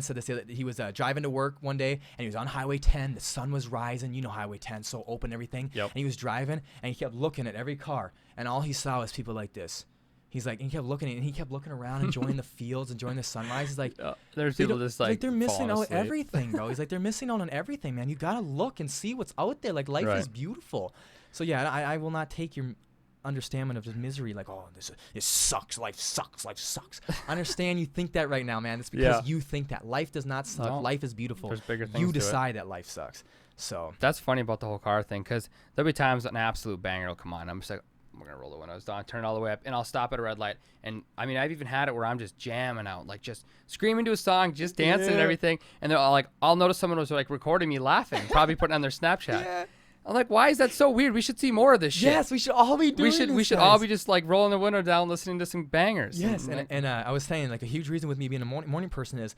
said this. He was driving to work one day, and he was on Highway 10. The sun was rising. Highway 10, so open, everything. Yep. And he was driving, and he kept looking at every car, and all he saw was people like this. He's like, and he kept looking around, enjoying the fields, enjoying the sunrise. He's like, there's people just like they're missing out on everything, bro. He's like, they're missing out on everything, man. You gotta look and see what's out there. Like, life is beautiful. So yeah, I will not take your understanding of just misery. Like, oh, this sucks. Life sucks. I understand you think that right now, man. It's because you think that life does not suck. No. Life is beautiful. There's bigger things. You decide that life sucks. So that's funny about the whole car thing, because there'll be times an absolute banger will come on. I'm just like, we're going to roll the windows down, turn it all the way up, and I'll stop at a red light. And, I mean, I've even had it where I'm just jamming out, like just screaming to a song, just dancing and everything. And they're all like, I'll notice someone was like recording me laughing, probably putting on their Snapchat. I'm like, why is that so weird? We should see more of this shit. Yes, we should all be doing this. We should all be just like rolling the window down, listening to some bangers. Yes, and I was saying, like, a huge reason with me being a morning person is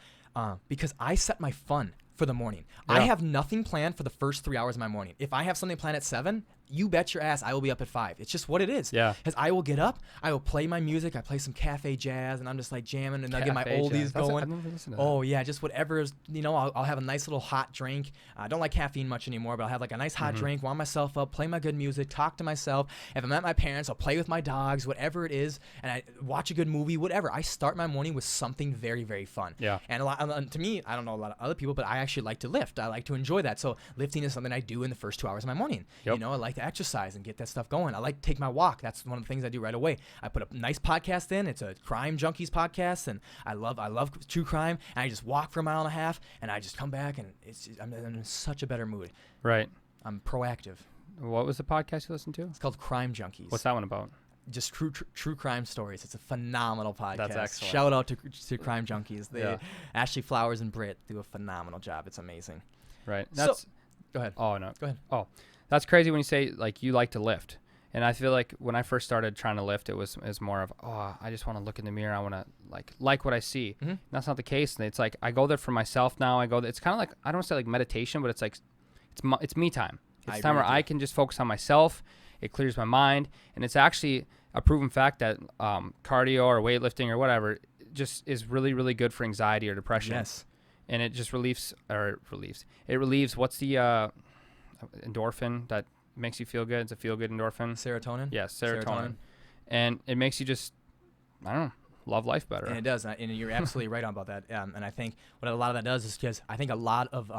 because I set my fun for the morning. I have nothing planned for the first 3 hours of my morning. If I have something planned at 7, you bet your ass I will be up at 5. It's just what it is. Yeah. Because I will get up, I will play my music, I play some cafe jazz, and I'm just like jamming, and I'll get my oldies going. I've never listened to that. Oh yeah, just whatever is, I'll have a nice little hot drink. I don't like caffeine much anymore, but I'll have like a nice hot drink, warm myself up, play my good music, talk to myself. If I'm at my parents, I'll play with my dogs, whatever it is, and I watch a good movie, whatever. I start my morning with something very, very fun. Yeah. And to me, I don't know a lot of other people, but I actually like to lift. I like to enjoy that. So lifting is something I do in the first 2 hours of my morning. Yep. I like to exercise and get that stuff going. I like to take my walk. That's one of the things I do right away. I put a nice podcast in. It's a Crime Junkies podcast, and I love true crime. And I just walk for a mile and a half, and I just come back, and I'm in such a better mood. Right. I'm proactive. What was the podcast you listened to? It's called Crime Junkies. What's that one about? Just true crime stories. It's a phenomenal podcast. That's excellent. Shout out to Crime Junkies. Ashley Flowers and Britt do a phenomenal job. It's amazing. Right. Go ahead. Oh, no. Go ahead. Oh, that's crazy when you say, like, you like to lift. And I feel like when I first started trying to lift, it was more of, I just want to look in the mirror. I want to, like what I see. Mm-hmm. That's not the case. And it's like, I go there for myself now. It's kind of like, I don't say like meditation, but it's like, it's me time. It's time where I can just focus on myself. It clears my mind. And it's actually a proven fact that cardio or weightlifting or whatever just is really, really good for anxiety or depression. Yes. And it just relieves. It relieves, what's the endorphin that makes you feel good? It's a feel-good endorphin. Serotonin? Yes, serotonin. And it makes you just, I don't know, love life better. And it does. And you're absolutely right about that. And I think what a lot of that does is because I think a lot of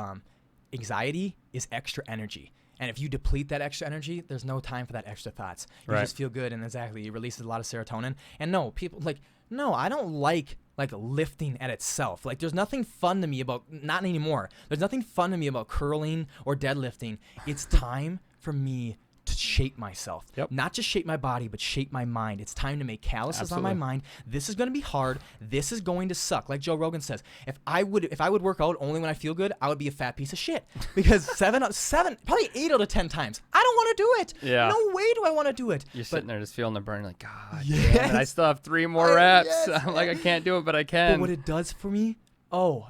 anxiety is extra energy. And if you deplete that extra energy, there's no time for that extra thoughts. You just feel good, and exactly, it releases a lot of serotonin. And I don't like lifting at itself. Like, there's nothing fun to me about, not anymore. There's nothing fun to me about curling or deadlifting. It's time for me to shape myself. Not just shape my body, but shape my mind. It's time to make calluses on my mind. This is going to be hard. This is going to suck. Like Joe Rogan says, if I would work out only when I feel good, I would be a fat piece of shit. Because probably 8 out of 10 times, I don't want to do it. Yeah. No way do I want to do it. You're sitting there just feeling the burn, like, God, damn, I still have 3 more reps. I'm like, I can't do it, but I can. But what it does for me,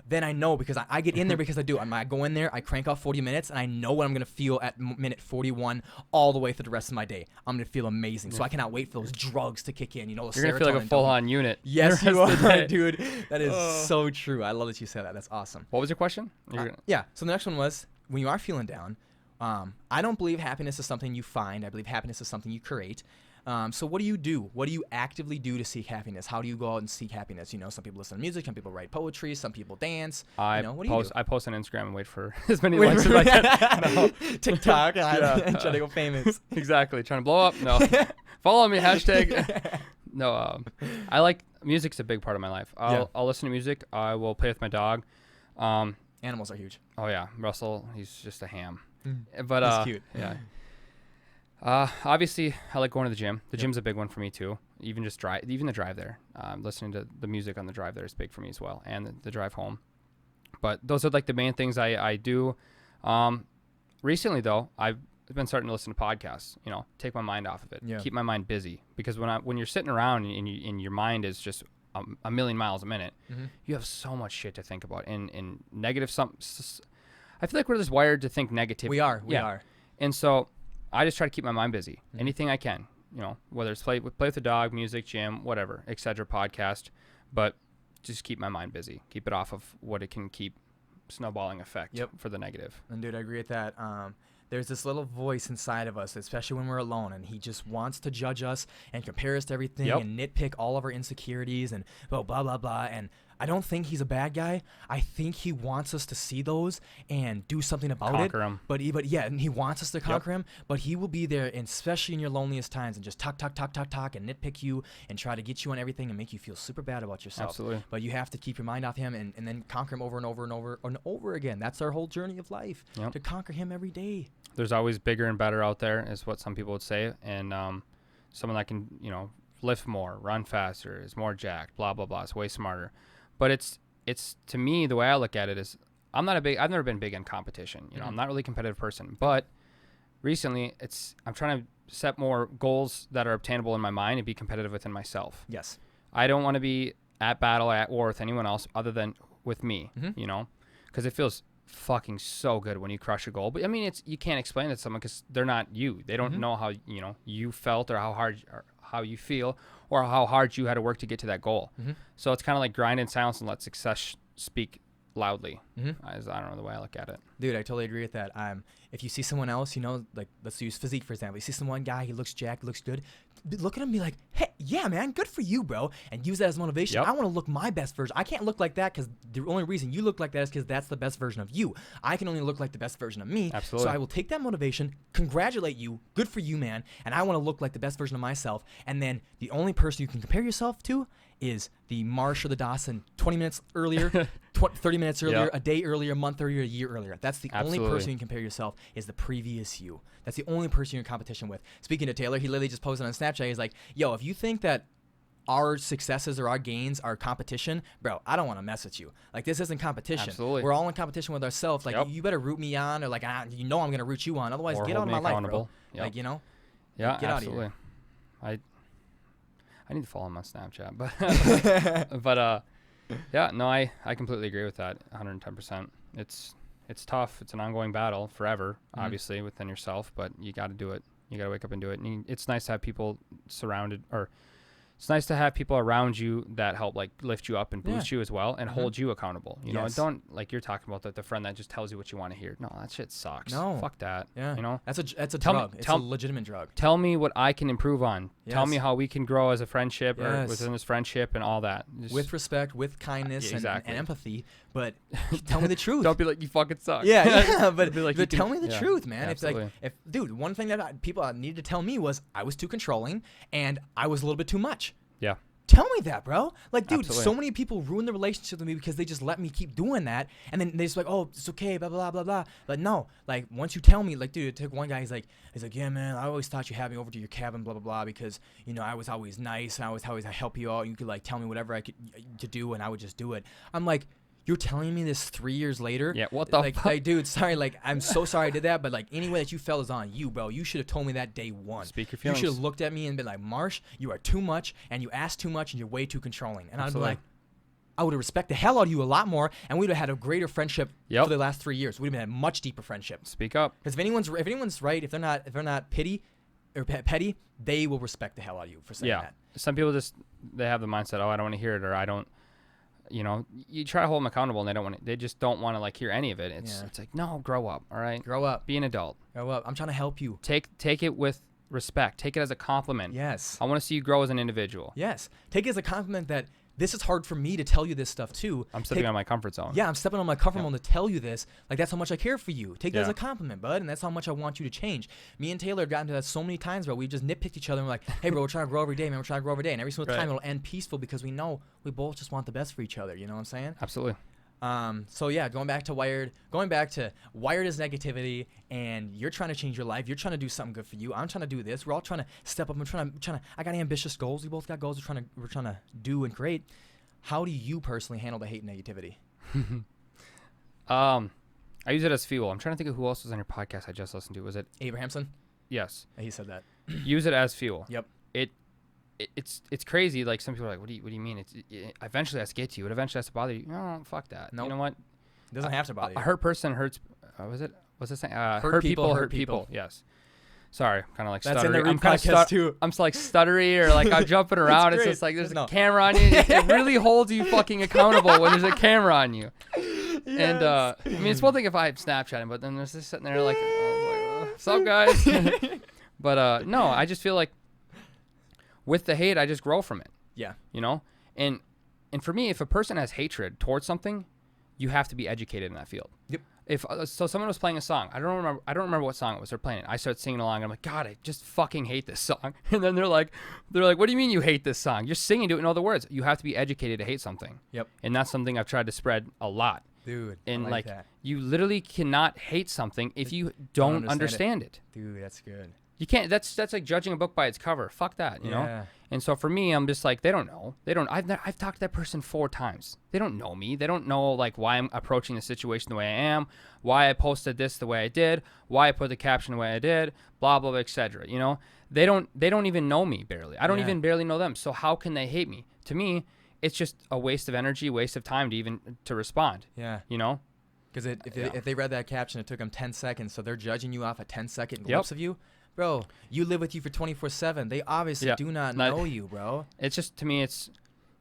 then I know, because I get in there because I do. I go in there, I crank out 40 minutes, and I know what I'm going to feel at minute 41 all the way through the rest of my day. I'm going to feel amazing. So I cannot wait for those drugs to kick in. You're going to feel like a full-on unit. Yes, you are, dude. That is so true. I love that you said that. That's awesome. What was your question? Yeah. So the next one was, when you are feeling down, I don't believe happiness is something you find. I believe happiness is something you create. So what do you do? What do you actively do to seek happiness? How do you go out and seek happiness? You know, some people listen to music, some people write poetry, some people dance. What do you do? I post on Instagram and wait for as many likes as I can. No. TikTok and try to go famous. Exactly. Trying to blow up? No. Follow me, hashtag. No, I like music's a big part of my life. I'll listen to music. I will play with my dog. Animals are huge. Oh yeah, Russell, he's just a ham. But he's cute. Yeah. Obviously, I like going to the gym. The gym's a big one for me too. Even the drive there. Listening to the music on the drive there is big for me as well, and the drive home. But those are like the main things I do. Recently though, I've been starting to listen to podcasts. You know, take my mind off of it. Yeah. Keep my mind busy, because when you're sitting around and your mind is just a million miles a minute, you have so much shit to think about. And negative I feel like we're just wired to think negative. We are. And so I just try to keep my mind busy. Anything I can, you know, whether it's play with the dog, music, gym, whatever, etc. podcast, but just keep my mind busy. Keep it off of what it can keep snowballing effect for the negative. And dude, I agree with that. There's this little voice inside of us, especially when we're alone, and he just wants to judge us and compare us to everything and nitpick all of our insecurities and blah, blah, blah. And I don't think he's a bad guy. I think he wants us to see those and do something about conquer him. But and he wants us to conquer him, but he will be there, and especially in your loneliest times, and just talk and nitpick you and try to get you on everything and make you feel super bad about yourself. Absolutely. But you have to keep your mind off him and then conquer him over and over and over and over again. That's our whole journey of life, to conquer him every day. There's always bigger and better out there, is what some people would say. And someone that can, you know, lift more, run faster, is more jacked, blah, blah, blah. It's way smarter. But it's to me, the way I look at it is, I've never been big in competition. You know, I'm not really a competitive person. But recently, I'm trying to set more goals that are obtainable in my mind and be competitive within myself. Yes. I don't want to be at battle, at war with anyone else other than with me, you know, because it feels fucking so good when you crush a goal. But I mean, you can't explain it to someone because they're not you. They don't know how, you know, you felt or how hard or how you feel or how hard you had to work to get to that goal. So it's kind of like grind in silence and let success speak loudly. I don't know, the way I look at it. Dude, I totally agree with that. If you see someone else, you know, like, let's use physique, for example. You see some one guy, he looks jacked, looks good. Look at him and be like, hey, yeah, man, good for you, bro. And use that as motivation. I want to look my best version. I can't look like that because the only reason you look like that is because that's the best version of you. I can only look like the best version of me. Absolutely. So I will take that motivation, congratulate you, good for you, man. And I want to look like the best version of myself. And then the only person you can compare yourself to is the Marshal, the Dawson 20 minutes earlier, 30 minutes earlier, a day earlier, a month earlier, a year earlier. That's the only person you can compare yourself is the previous you. That's the only person you're in competition with. Speaking to Taylor, he literally just posted on Snapchat. He's like, yo, if you think that our successes or our gains are competition, bro, I don't want to mess with you. Like, this isn't competition. Absolutely. We're all in competition with ourselves. Like, you better root me on, or like, you know, I'm going to root you on. Otherwise, get out of my life, bro. Like, you know? Yeah, get absolutely. Out of here. I need to follow him on Snapchat, but yeah, no, I completely agree with that, 110%. It's tough. It's an ongoing battle forever, obviously, within yourself, but you got to do it. You got to wake up and do it. And it's nice to have people it's nice to have people around you that help, like, lift you up and boost you as well and hold you accountable. You know, and don't, like you're talking about, the friend that just tells you what you want to hear. No, that shit sucks. No. Fuck that. Yeah. You know? That's a drug. It's a legitimate drug. Tell me what I can improve on. Yes. Tell me how we can grow as a friendship or within this friendship and all that. Just, with respect, with kindness and empathy. But tell me the truth. Don't be like, you fucking suck. Yeah, but tell me the truth, man. Absolutely. It's like, dude, one thing that people needed to tell me was I was too controlling and I was a little bit too much. Yeah. tell me that, bro. Like, dude, Absolutely. so many people ruin the relationship with me because they just let me keep doing that. And then they just like, oh, it's okay, blah, blah, blah, blah. But no, like, once you tell me, like, dude, it took one guy, he's like, yeah, man, I always thought you had me over to your cabin, blah, blah, blah, because, you know, I was always nice and I was always help you out. You could, like, tell me whatever I could to do and I would just do it. I'm like, you're telling me this 3 years later? Yeah, what the fuck? Like, dude, sorry, like, I'm so sorry I did that, but, like, any way that you felt is on you, bro. You should have told me that day one. Speak your feelings. You should have looked at me and been like, Marsh, you are too much, and you ask too much, and you're way too controlling. And I'd be like, I would have respected the hell out of you a lot more, and we'd have had a greater friendship for the last 3 years. We'd have had a much deeper friendship. Speak up. Because if anyone's right, if they're not petty, they will respect the hell out of you for saying that. Some people they have the mindset, oh, I don't want to hear it, or I don't. You know, you try to hold them accountable, and they just don't want to like hear any of it. It's like, no, grow up, all right? Grow up. Be an adult. Grow up. I'm trying to help you. Take it with respect. Take it as a compliment. Yes. I want to see you grow as an individual. Yes. Take it as a compliment that this is hard for me to tell you this stuff too. I'm stepping on my comfort zone. Yeah, I'm stepping on my comfort zone to tell you this. Like, that's how much I care for you. Take it as a compliment, bud, and that's how much I want you to change. Me and Taylor have gotten to that so many times, bro. We just nitpicked each other and we're like, hey, bro, we're trying to grow every day, man. We're trying to grow every day. And every single time it'll end peaceful because we know we both just want the best for each other. You know what I'm saying? Absolutely. So yeah, going back to Wired is negativity, and you're trying to change your life. You're trying to do something good for you. I'm trying to do this. We're all trying to step up. I'm trying to. I got ambitious goals. We both got goals. We're trying to do and create. How do you personally handle the hate and negativity? I use it as fuel. I'm trying to think of who else was on your podcast I just listened to. Was it Abrahamson? Yes. He said that. Use it as fuel. Yep. It's crazy. Like, some people are like, what do you mean? It eventually has to get to you. It eventually has to bother you. No, fuck that. Nope. You know what? It doesn't have to bother you. A hurt person hurts. What's it saying? Hurt people hurt people. Yes. Sorry, kind of like that's stuttery. In the podcast too. I'm like stuttery, or like I'm jumping around. It's just like there's a camera on you. It really holds you fucking accountable when there's a camera on you. Yes. And I mean, it's one thing if I had Snapchatting, but then there's this sitting there like, what's up, guys? But no, I just feel like with the hate, I just grow from it. Yeah. You know, and for me, if a person has hatred towards something, you have to be educated in that field. Yep. If someone was playing a song, I don't remember what song it was. They're playing it. I start singing along. And I'm like, God, I just fucking hate this song. And then they're like, what do you mean you hate this song? You're singing to it in all the words. You have to be educated to hate something. Yep. And that's something I've tried to spread a lot. Dude, and I like that. You literally cannot hate something if you don't understand it. Dude, that's good. You can't. That's like judging a book by its cover. Fuck that, you know. And so for me, I'm just like, they don't know. I've talked to that person 4 times. They don't know me. They don't know like why I'm approaching the situation the way I am, why I posted this the way I did, why I put the caption the way I did, blah blah blah, etc. You know, they don't even know me barely. I don't even barely know them. So how can they hate me? To me, it's just a waste of energy, waste of time to respond. Yeah. You know. Because if they read that caption, it took them 10 seconds, so they're judging you off a 10-second glimpse of you. Bro, you live with you for 24/7. They obviously do not know you, bro. It's just, to me,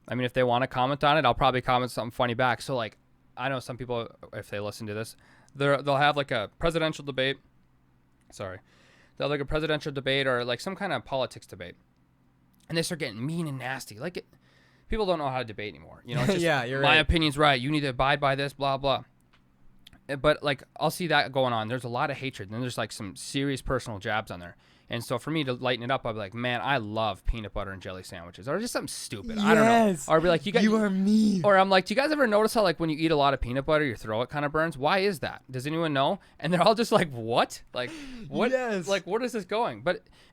I mean, if they want to comment on it, I'll probably comment something funny back. So, like, I know some people, if they listen to this, they'll have, like, a presidential debate. Sorry. They'll have, like, a presidential debate or, like, some kind of politics debate. And they start getting mean and nasty. Like, people don't know how to debate anymore. You know, it's just, you're my right. opinion's right. You need to abide by this, blah, blah. But, like, I'll see that going on. There's a lot of hatred. And then there's, like, some serious personal jabs on there. And so for me to lighten it up, I'll be like, man, I love peanut butter and jelly sandwiches. Or just something stupid. Yes. I don't know. Or I'll be like, you are mean. Or I'm like, do you guys ever notice how, like, when you eat a lot of peanut butter, your throat kind of burns? Why is that? Does anyone know? And they're all just like, what? Like, what? Yes. Like, where is this going?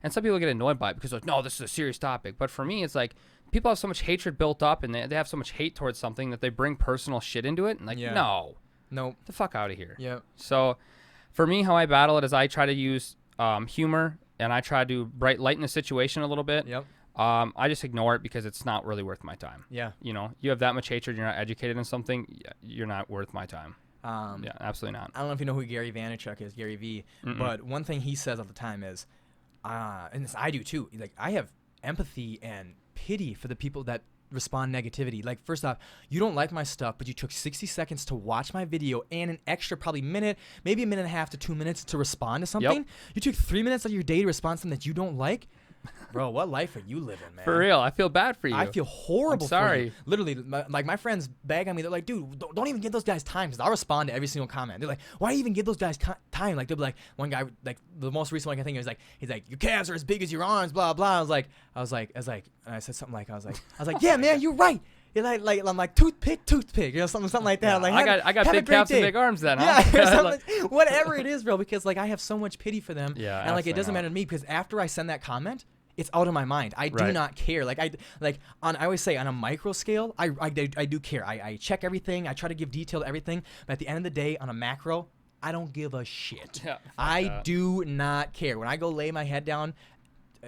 And some people get annoyed by it because, like, no, this is a serious topic. But for me, it's like, people have so much hatred built up and they have so much hate towards something that they bring personal shit into it. And, like, no. Nope. The fuck out of here. Yep. So for me, how I battle it is I try to use humor and I try to lighten the situation a little bit. Yep. I just ignore it because it's not really worth my time. Yeah. You know, you have that much hatred, you're not educated in something, you're not worth my time. Yeah, absolutely not. I don't know if you know who Gary Vaynerchuk is, Gary V, but one thing he says all the time is, and this I do too, like, I have empathy and pity for the people that respond negativity. Like, first off, you don't like my stuff, but you took 60 seconds to watch my video and an extra probably minute, maybe a minute and a half to 2 minutes to respond to something. Yep. You took 3 minutes of your day to respond to something that you don't like. Bro, what life are you living, man? For real, I feel bad for you. I feel horrible. I'm sorry. For you. Literally, my friends bag on me. They're like, dude, don't even give those guys time, because I'll respond to every single comment. They're like, why do you even give those guys time? Like, they'll be like, one guy, like the most recent one I think, he's like, your calves are as big as your arms, blah blah. I was like, and I said something like, I was like, yeah, man, you're right. You're like I'm like toothpick, something like that. Yeah, like, I got big calves and big arms then, huh? Yeah, whatever it is, bro. Because like I have so much pity for them, and like it doesn't matter to me, because after I send that comment, it's out of my mind. I do not care. I always say, on a micro scale, I do care. I check everything. I try to give detail to everything. But at the end of the day, on a macro, I don't give a shit. Yeah, I do not care. When I go lay my head down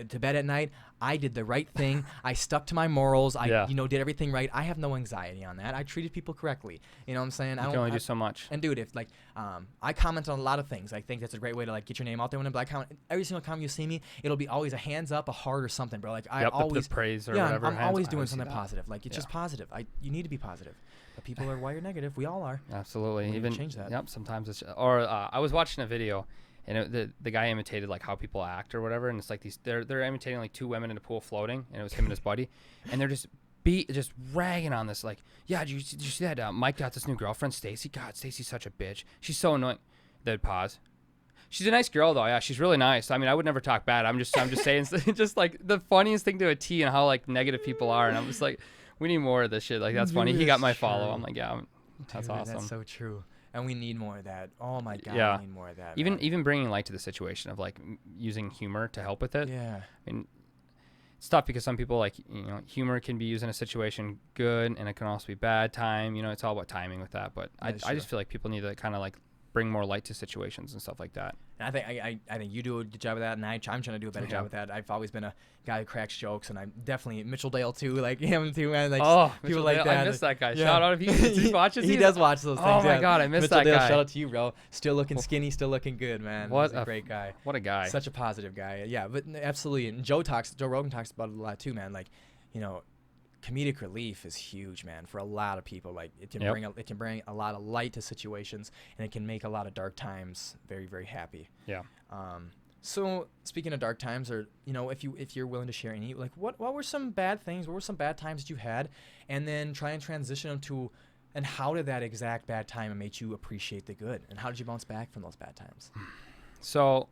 to bed at night, I did the right thing. I stuck to my morals. I did everything right. I have no anxiety on that. I treated people correctly. You know what I'm saying? You can only do so much. And dude, if I comment on a lot of things. I think that's a great way to like get your name out there. When I comment, every single time you see me, it'll be always a hands up, a heart, or something, bro. Like I always the praise or whatever. I'm always doing something positive. Like it's just positive. You need to be positive. But people are wired negative. We all are. Absolutely. Even change that. Yep. Sometimes it's I was watching a video. And the guy imitated like how people act or whatever, and it's like they're imitating like two women in a pool floating, and it was him and his buddy, and they're just ragging on this, like, yeah, did you see that Mike got this new girlfriend, Stacy? God, Stacy's such a bitch. She's so annoying. They'd pause. She's a nice girl though. Yeah, she's really nice. I mean, I would never talk bad. I'm just saying, just like the funniest thing to a T, and how like negative people are, and I'm just like, we need more of this shit. Like that's funny. He got my follow. I'm like, yeah, that's awesome. That's so true. And we need more of that. Oh my God, we need more of that. Even bringing light to the situation of like using humor to help with it. Yeah. I mean, it's tough because some people like, humor can be used in a situation good, and it can also be bad time. It's all about timing with that. But I just feel like people need to kind of like bring more light to situations and stuff like that. And I think you do a good job of that, and I'm trying to do a better job with that. I've always been a guy who cracks jokes, and I'm definitely Mitchell Dale too, like him too, man. Like people like that. I miss that guy. Shout out if he watches. He does watch those things. Oh my God, I miss Mitchell that Dale, guy. Shout out to you, bro. Still looking skinny, still looking good, man. He's a great guy. What a guy. Such a positive guy. Yeah, but absolutely. And Joe Rogan talks about it a lot too, man. Like, comedic relief is huge, man, for a lot of people. Like it can bring a lot of light to situations, and it can make a lot of dark times very, very happy. Yeah. So speaking of dark times, or if you're willing to share any, like what were some bad things? What were some bad times that you had, and then try and transition them to, and how did that exact bad time make you appreciate the good, and how did you bounce back from those bad times? So,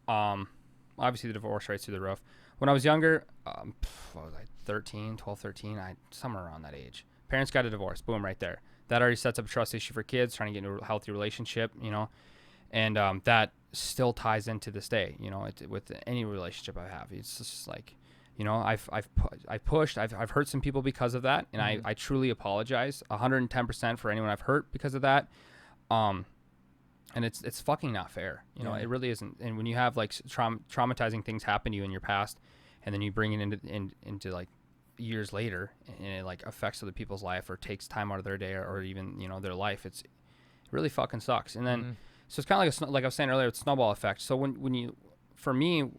obviously the divorce rates through the roof. When I was younger, what was I, 12, 13, somewhere around that age. Parents got a divorce, boom, right there. That already sets up a trust issue for kids, trying to get into a healthy relationship, and that still ties into this day, with any relationship I have. It's just like, I've pushed, I've hurt some people because of that, and I truly apologize 110% for anyone I've hurt because of that. And it's fucking not fair. It really isn't. And when you have like traumatizing things happen to you in your past, and then you bring it into like years later, and it like affects other people's life or takes time out of their day or even, their life, it really fucking sucks. And then, so it's kind of like I was saying earlier, it's snowball effect. So for me,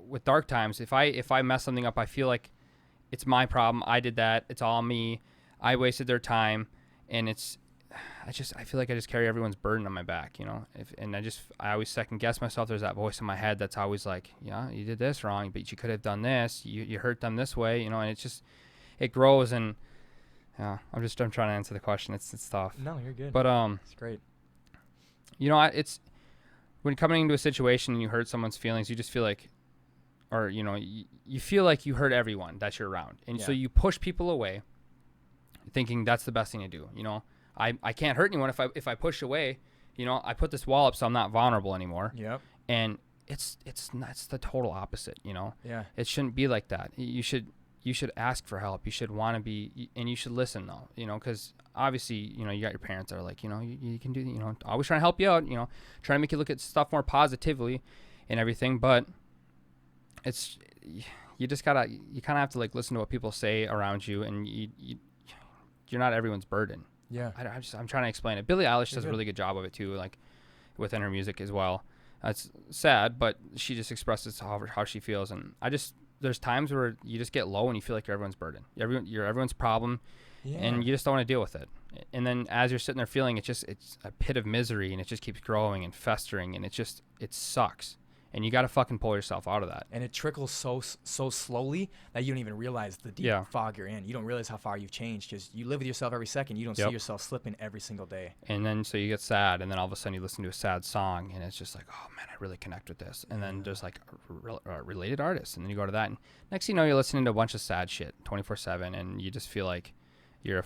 with dark times, if I mess something up, I feel like it's my problem. I did that. It's all me. I wasted their time. And I feel like I just carry everyone's burden on my back, I always second guess myself. There's that voice in my head that's always like, yeah, you did this wrong, but you could have done this. You hurt them this way, and it grows. And I'm trying to answer the question. It's tough. No, you're good. But it's great. It's when coming into a situation and you hurt someone's feelings, you just feel like, or you feel like you hurt everyone that you're around, and so you push people away, thinking that's the best thing to do. I can't hurt anyone if I push away. I put this wall up so I'm not vulnerable anymore. Yep. And it's the total opposite. Yeah. It shouldn't be like that. You should ask for help. You should want to be, and you should listen though. Because obviously you got your parents that are like, you can do, always trying to help you out. Trying to make you look at stuff more positively and everything. But you just kind of have to like listen to what people say around you, and you're not everyone's burden. Yeah. I'm trying to explain it. Billie Eilish does a really good job of it too, like within her music as well. It's sad, but she just expresses how she feels. And there's times where you just get low and you feel like you're everyone's burden. You're everyone's problem, and you just don't want to deal with it. And then as you're sitting there feeling, it's a pit of misery, and it just keeps growing and festering, and it sucks. And you got to fucking pull yourself out of that. And it trickles so slowly that you don't even realize the deep fog you're in. You don't realize how far you've changed because you live with yourself every second. You don't see yourself slipping every single day. And then so you get sad, and then all of a sudden you listen to a sad song, and it's just like, oh man, I really connect with this. And then there's like related artists, and then you go to that, and next thing you know, you're listening to a bunch of sad shit 24/7, and you just feel like you're a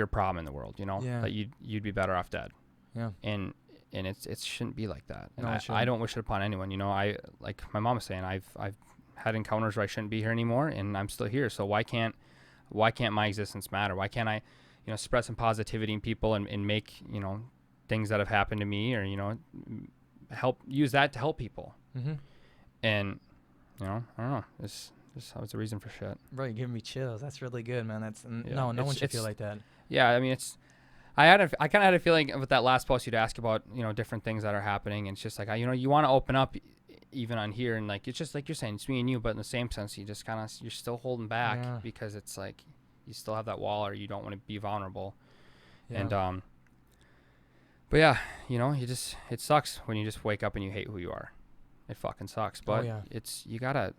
problem in the world, you know, that you'd be better off dead. Yeah. And it shouldn't be like that. And No, I don't wish it upon anyone. You know, I, like my mom was saying, I've had encounters where I shouldn't be here anymore, and I'm still here. So why can't my existence matter? Why can't I, you know, spread some positivity in people and make, you know, things that have happened to me, or, you know, use that to help people. Mm-hmm. And, you know, I don't know. This was the reason for shit. Bro, you're giving me chills. That's really good, man. No one should feel like that. Yeah, I mean, I kind of had a feeling with that last post you'd ask about, you know, different things that are happening, and it's just like, you know, you want to open up even on here, and like, it's just like you're saying, it's me and you, but in the same sense, you just kind of, you're still holding back because it's like you still have that wall, or you don't want to be vulnerable. And but yeah, you know, it sucks when you just wake up and you hate who you are. It fucking sucks. But you gotta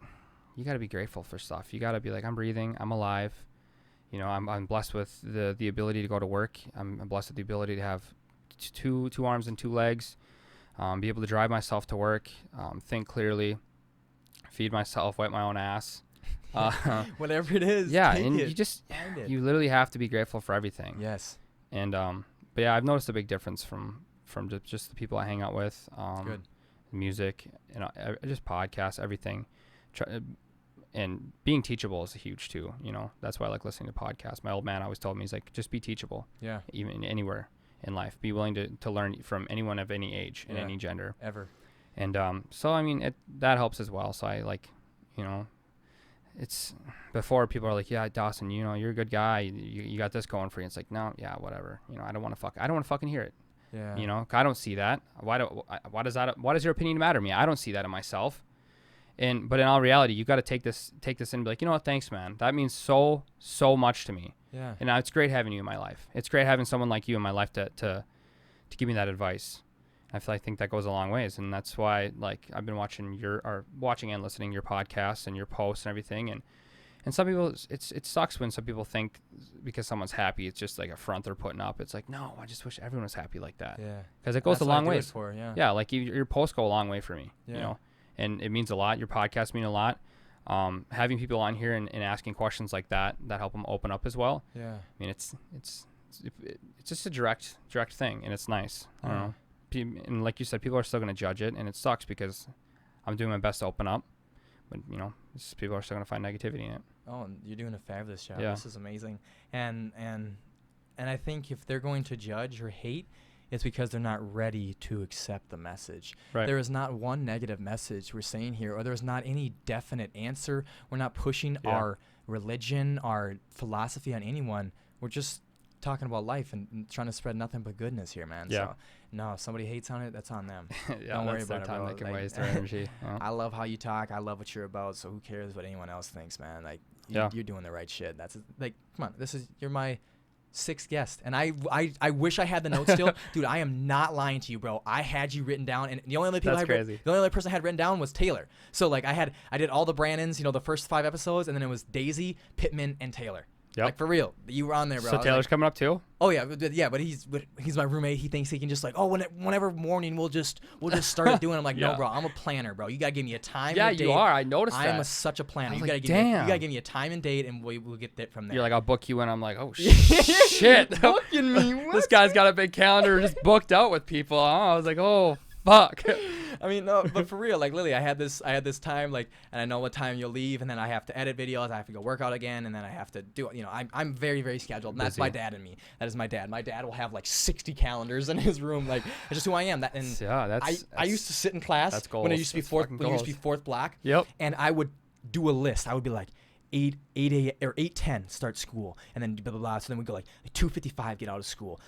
be grateful for stuff. You gotta be like, I'm breathing, I'm alive. You know, I'm blessed with the ability to go to work. I'm blessed with the ability to have two arms and two legs, be able to drive myself to work, think clearly, feed myself, wipe my own ass. Whatever it is. Yeah, and you literally have to be grateful for everything. Yes. And but yeah, I've noticed a big difference from just the people I hang out with. Good. Music, you know, just podcasts, everything. And being teachable is huge too. You know, that's why I like listening to podcasts. My old man always told me, he's like, just be teachable. Yeah. Even anywhere in life, be willing to learn from anyone of any age and any gender. Ever. And so I mean, that helps as well. So I like, you know, it's before people are like, yeah, Dawson, you know, you're a good guy. You got this going for you. It's like, no, yeah, whatever. You know, I don't want to fucking hear it. Yeah. You know, I don't see that. Why does your opinion matter to me? I don't see that in myself. But in all reality, you got to take this and be like, you know what? Thanks, man. That means so much to me. Yeah. And it's great having you in my life. It's great having someone like you in my life to give me that advice. I think that goes a long ways, and that's why, like, I've been watching and listening to your podcasts and your posts and everything, and some people, it sucks when some people think because someone's happy, it's just like a front they're putting up. It's like, no, I just wish everyone was happy like that. Yeah. Because it goes a long way. Yeah. Like your posts go a long way for me. Yeah. You know, and it means a lot. Your podcasts mean a lot. Having people on here and asking questions like that help them open up as well. Yeah. I mean, it's just a direct thing, and it's nice. I don't know. And like you said, people are still going to judge it, and it sucks because I'm doing my best to open up, but you know, people are still going to find negativity in it. Oh, and you're doing a fabulous job. Yeah. This is amazing. And I think if they're going to judge or hate, it's because they're not ready to accept the message. Right. There is not one negative message we're saying here, or there's not any definite answer. We're not pushing our religion, our philosophy on anyone. We're just talking about life and trying to spread nothing but goodness here, man. Yeah. So, no, if somebody hates on it, that's on them. Yeah, don't worry about it, bro. They can waste their energy. I love how you talk. I love what you're about. So who cares what anyone else thinks, man? Like, you're doing the right shit. That's like, come on, you're my 6th guest, and I wish I had the notes still. Dude, I am not lying to you, bro. I had you written down, and the only other person I had written down was Taylor. So like, I did all the Brandons, you know, the first 5 episodes, and then it was Daisy, Pittman, and Taylor. Yep. Like, for real, you were on there, bro. So Taylor's coming up too? Oh yeah, but he's my roommate. He thinks he can just like, whenever morning we'll just start doing it. I'm like, no, bro, I'm a planner, bro. You gotta give me a time. Yeah, and a date. You are. I noticed that. I'm such a planner. You like, gotta give me a time and date, and we'll get that from there. You're like, I'll book you in. I'm like, oh shit, booking me. This guy's got a big calendar just booked out with people. I was like, oh fuck. I mean, no, but for real, like, Lily, I had this time, like, and I know what time you'll leave, and then I have to edit videos, I have to go work out again, and then I have to do it. You know, I'm very, very scheduled, and that's my dad and me. That is my dad. My dad will have like 60 calendars in his room. Like, it's just who I am. I used to sit in class when it used to be fourth block. Yep. And I would do a list. I would be like, 8 a.m. or 8:10 start school, and then blah blah blah. So then we go like 2:55 get out of school,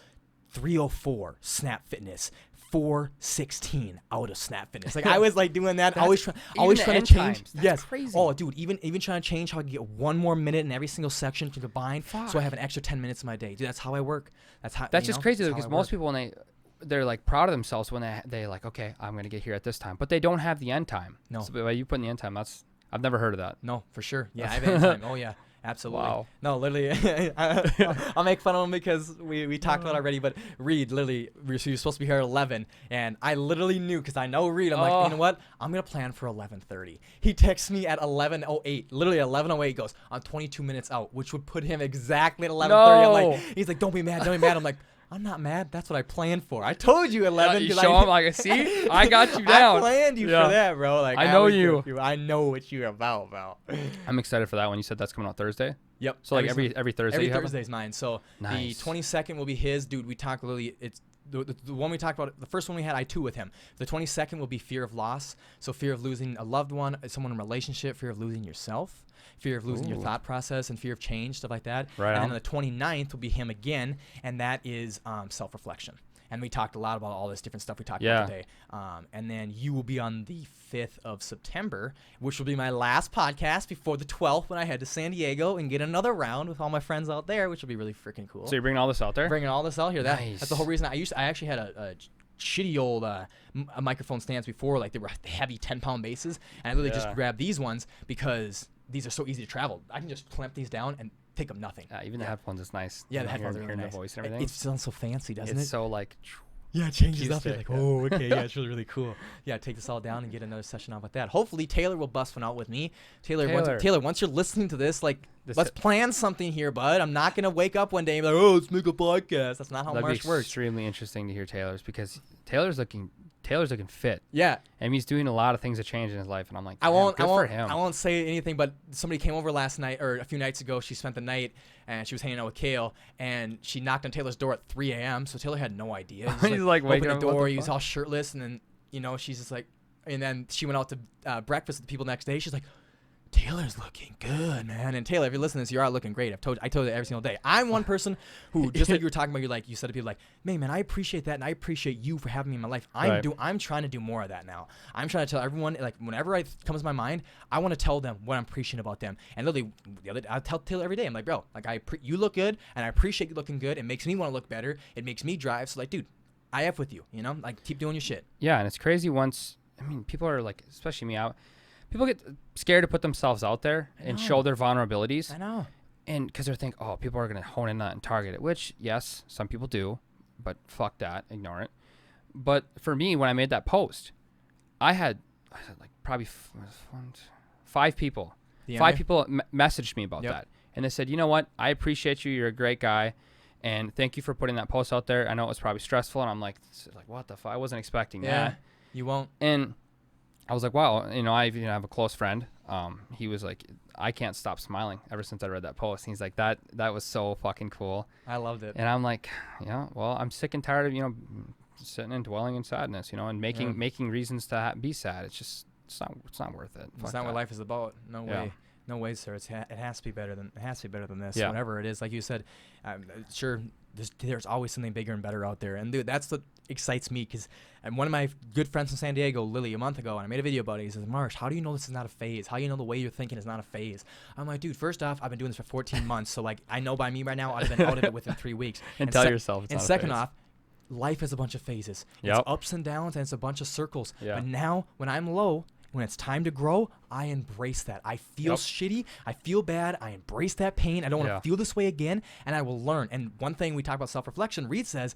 3:04 Snap Fitness, 4:16 out of Snap Fitness. Like, I was like doing that, always trying to change. Yes. Crazy. Oh, dude, even trying to change how I can get 1 more minute in every single section to combine, so I have an extra 10 minutes in my day. Dude, that's how I work. That's just crazy though, because most people, when they're like proud of themselves when they like, okay, I'm going to get here at this time, but they don't have the end time. No. So by you putting the end time, I've never heard of that. No, for sure. Yeah, I have end time. Oh yeah. Absolutely. Wow. No, literally, I'll make fun of him because we talked about it already, but Reed, literally, you're supposed to be here at 11, and I literally knew, because I know Reed, I'm like, you know what? I'm going to plan for 11:30. He texts me at 11:08, literally 11:08, goes, I'm 22 minutes out, which would put him exactly at 11:30. No. I'm like, he's like, don't be mad. I'm like, I'm not mad. That's what I planned for. I told you 11. You show him like, see, I got you down. I planned you for that, bro. Like, I know you. I know what you're about, bro. I'm excited for that one. You said that's coming out Thursday? Yep. So like every Thursday. Every Thursday's mine. So nice. The 22nd will be his. Dude, we talked literally. It's the one we talked about. The first one we had, I too with him. The 22nd will be fear of loss. So fear of losing a loved one, someone in a relationship, fear of losing yourself, fear of losing your thought process, and fear of change, stuff like that. Right. And then the 29th will be him again, and that is self-reflection. And we talked a lot about all this different stuff we talked about today. And then you will be on the 5th of September, which will be my last podcast before the 12th when I head to San Diego and get another round with all my friends out there, which will be really freaking cool. So you're bringing all this out there? Bringing all this out here. Nice. That's the whole reason I actually had a shitty old microphone stands before, like they were heavy 10-pound bases, and I literally just grabbed these ones because these are so easy to travel. I can just clamp these down and take them nothing. Even the headphones is nice. Yeah, the headphones are really nice. The voice and everything. It sounds so fancy, doesn't it? It's so like. Yeah, it changes up. You're like, oh, okay, yeah, it's really, really cool. Yeah, take this all down and get another session out with that. Hopefully, Taylor will bust one out with me. Taylor, once you're listening to this, like, let's plan something here, bud. I'm not going to wake up one day and be like, oh, let's make a podcast. That's not how Marsh works. Extremely interesting to hear Taylor's, because Taylor's looking fit. Yeah. And he's doing a lot of things to change in his life, and I'm like, I him. I won't say anything, but somebody came over last night, or a few nights ago. She spent the night, and she was hanging out with Kale, and she knocked on Taylor's door at 3 a.m., so Taylor had no idea. He's like waking up, up the door, he was all shirtless, and then, she's just like, and then she went out to breakfast with the people next day. She's like, Taylor's looking good, man. And Taylor, if you're listening to this, you are looking great. I told you every single day. I'm one person who, just like you were talking about, you said to people like, man, I appreciate that, and I appreciate you for having me in my life. I'm trying to do more of that now. I'm trying to tell everyone, like, whenever it comes to my mind, I want to tell them what I'm appreciating about them. And literally, I tell Taylor every day, I'm like, bro, like, you look good, and I appreciate you looking good. It makes me want to look better. It makes me drive. So, like, dude, I F with you, like, keep doing your shit. Yeah, and it's crazy people are like, especially me, people get scared to put themselves out there and show their vulnerabilities. I know. And because they think, oh, people are going to hone in on it and target it, which, yes, some people do, but fuck that. Ignore it. But for me, when I made that post, I had like probably 5 people. Messaged me about that. And they said, you know what? I appreciate you. You're a great guy. And thank you for putting that post out there. I know it was probably stressful. And I'm like what the fuck? I wasn't expecting that. You won't. And I was like, wow, I even have a close friend. He was like, I can't stop smiling ever since I read that post. And he's like, that was so fucking cool. I loved it. And I'm like, well, I'm sick and tired of, sitting and dwelling in sadness, and making reasons to be sad. It's just, it's not worth it. It's not what life is about. No way. No way, sir. It has to be better than this. Yeah. Whatever it is, like you said, sure. There's always something bigger and better out there, and dude, that's what excites me. Because one of my good friends from San Diego, Lily, a month ago, and I made a video about it. He says, Marsh, how do you know this is not a phase? How do you know the way you're thinking is not a phase? I'm like, dude, first off, I've been doing this for 14 months, so like I know by me right now, I've been out of it within 3 weeks. And tell yourself. And second off, life is a bunch of phases. It's ups and downs, and it's a bunch of circles. Yep. But now, when I'm low, when it's time to grow, I embrace that. I feel shitty. I feel bad. I embrace that pain. I don't want to feel this way again, and I will learn. And one thing we talk about self-reflection, Reed says,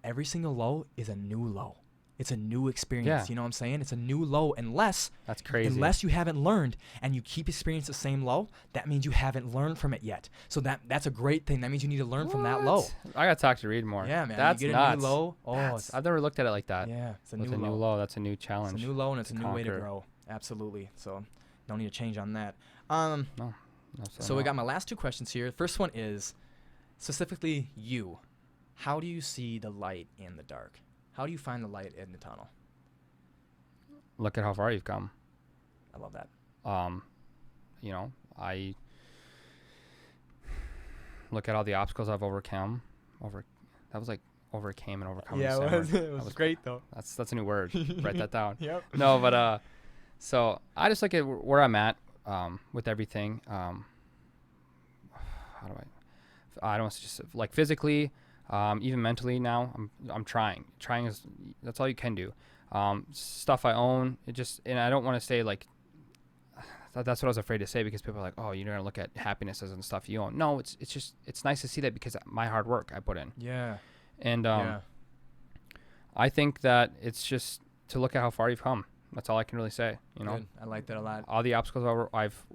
every single low is a new low. It's a new experience. Yeah. You know what I'm saying? It's a new low unless that's crazy. Unless you haven't learned and you keep experiencing the same low, that means you haven't learned from it yet. So that's a great thing. That means you need to learn from that low. I got to talk to Reed more. Yeah, man. That's you get nuts. A new low. I've never looked at it like that. Yeah, it's a new low. That's a new challenge. It's a new low, and it's a new way to grow. Absolutely. So no need to change on that. No, so we got my last 2 questions here. The first one is specifically you. How do you see the light in the dark? How do you find the light in the tunnel? Look at how far you've come. I love that. I look at all the obstacles I've overcome. That was like overcame and overcome. Yeah, it was great though. That's a new word. Write that down. Yep. No, but so I just look at where I'm at with everything. How do I don't just like physically, Even mentally now, I'm trying. That's all you can do. Stuff I own, and I don't want to say like, that's what I was afraid to say, because people are like, oh, you're going to look at happiness as in stuff you own. No, it's nice to see that because my hard work I put in. Yeah. And I think that it's just to look at how far you've come. That's all I can really say. Good. I like that a lot. All the obstacles I've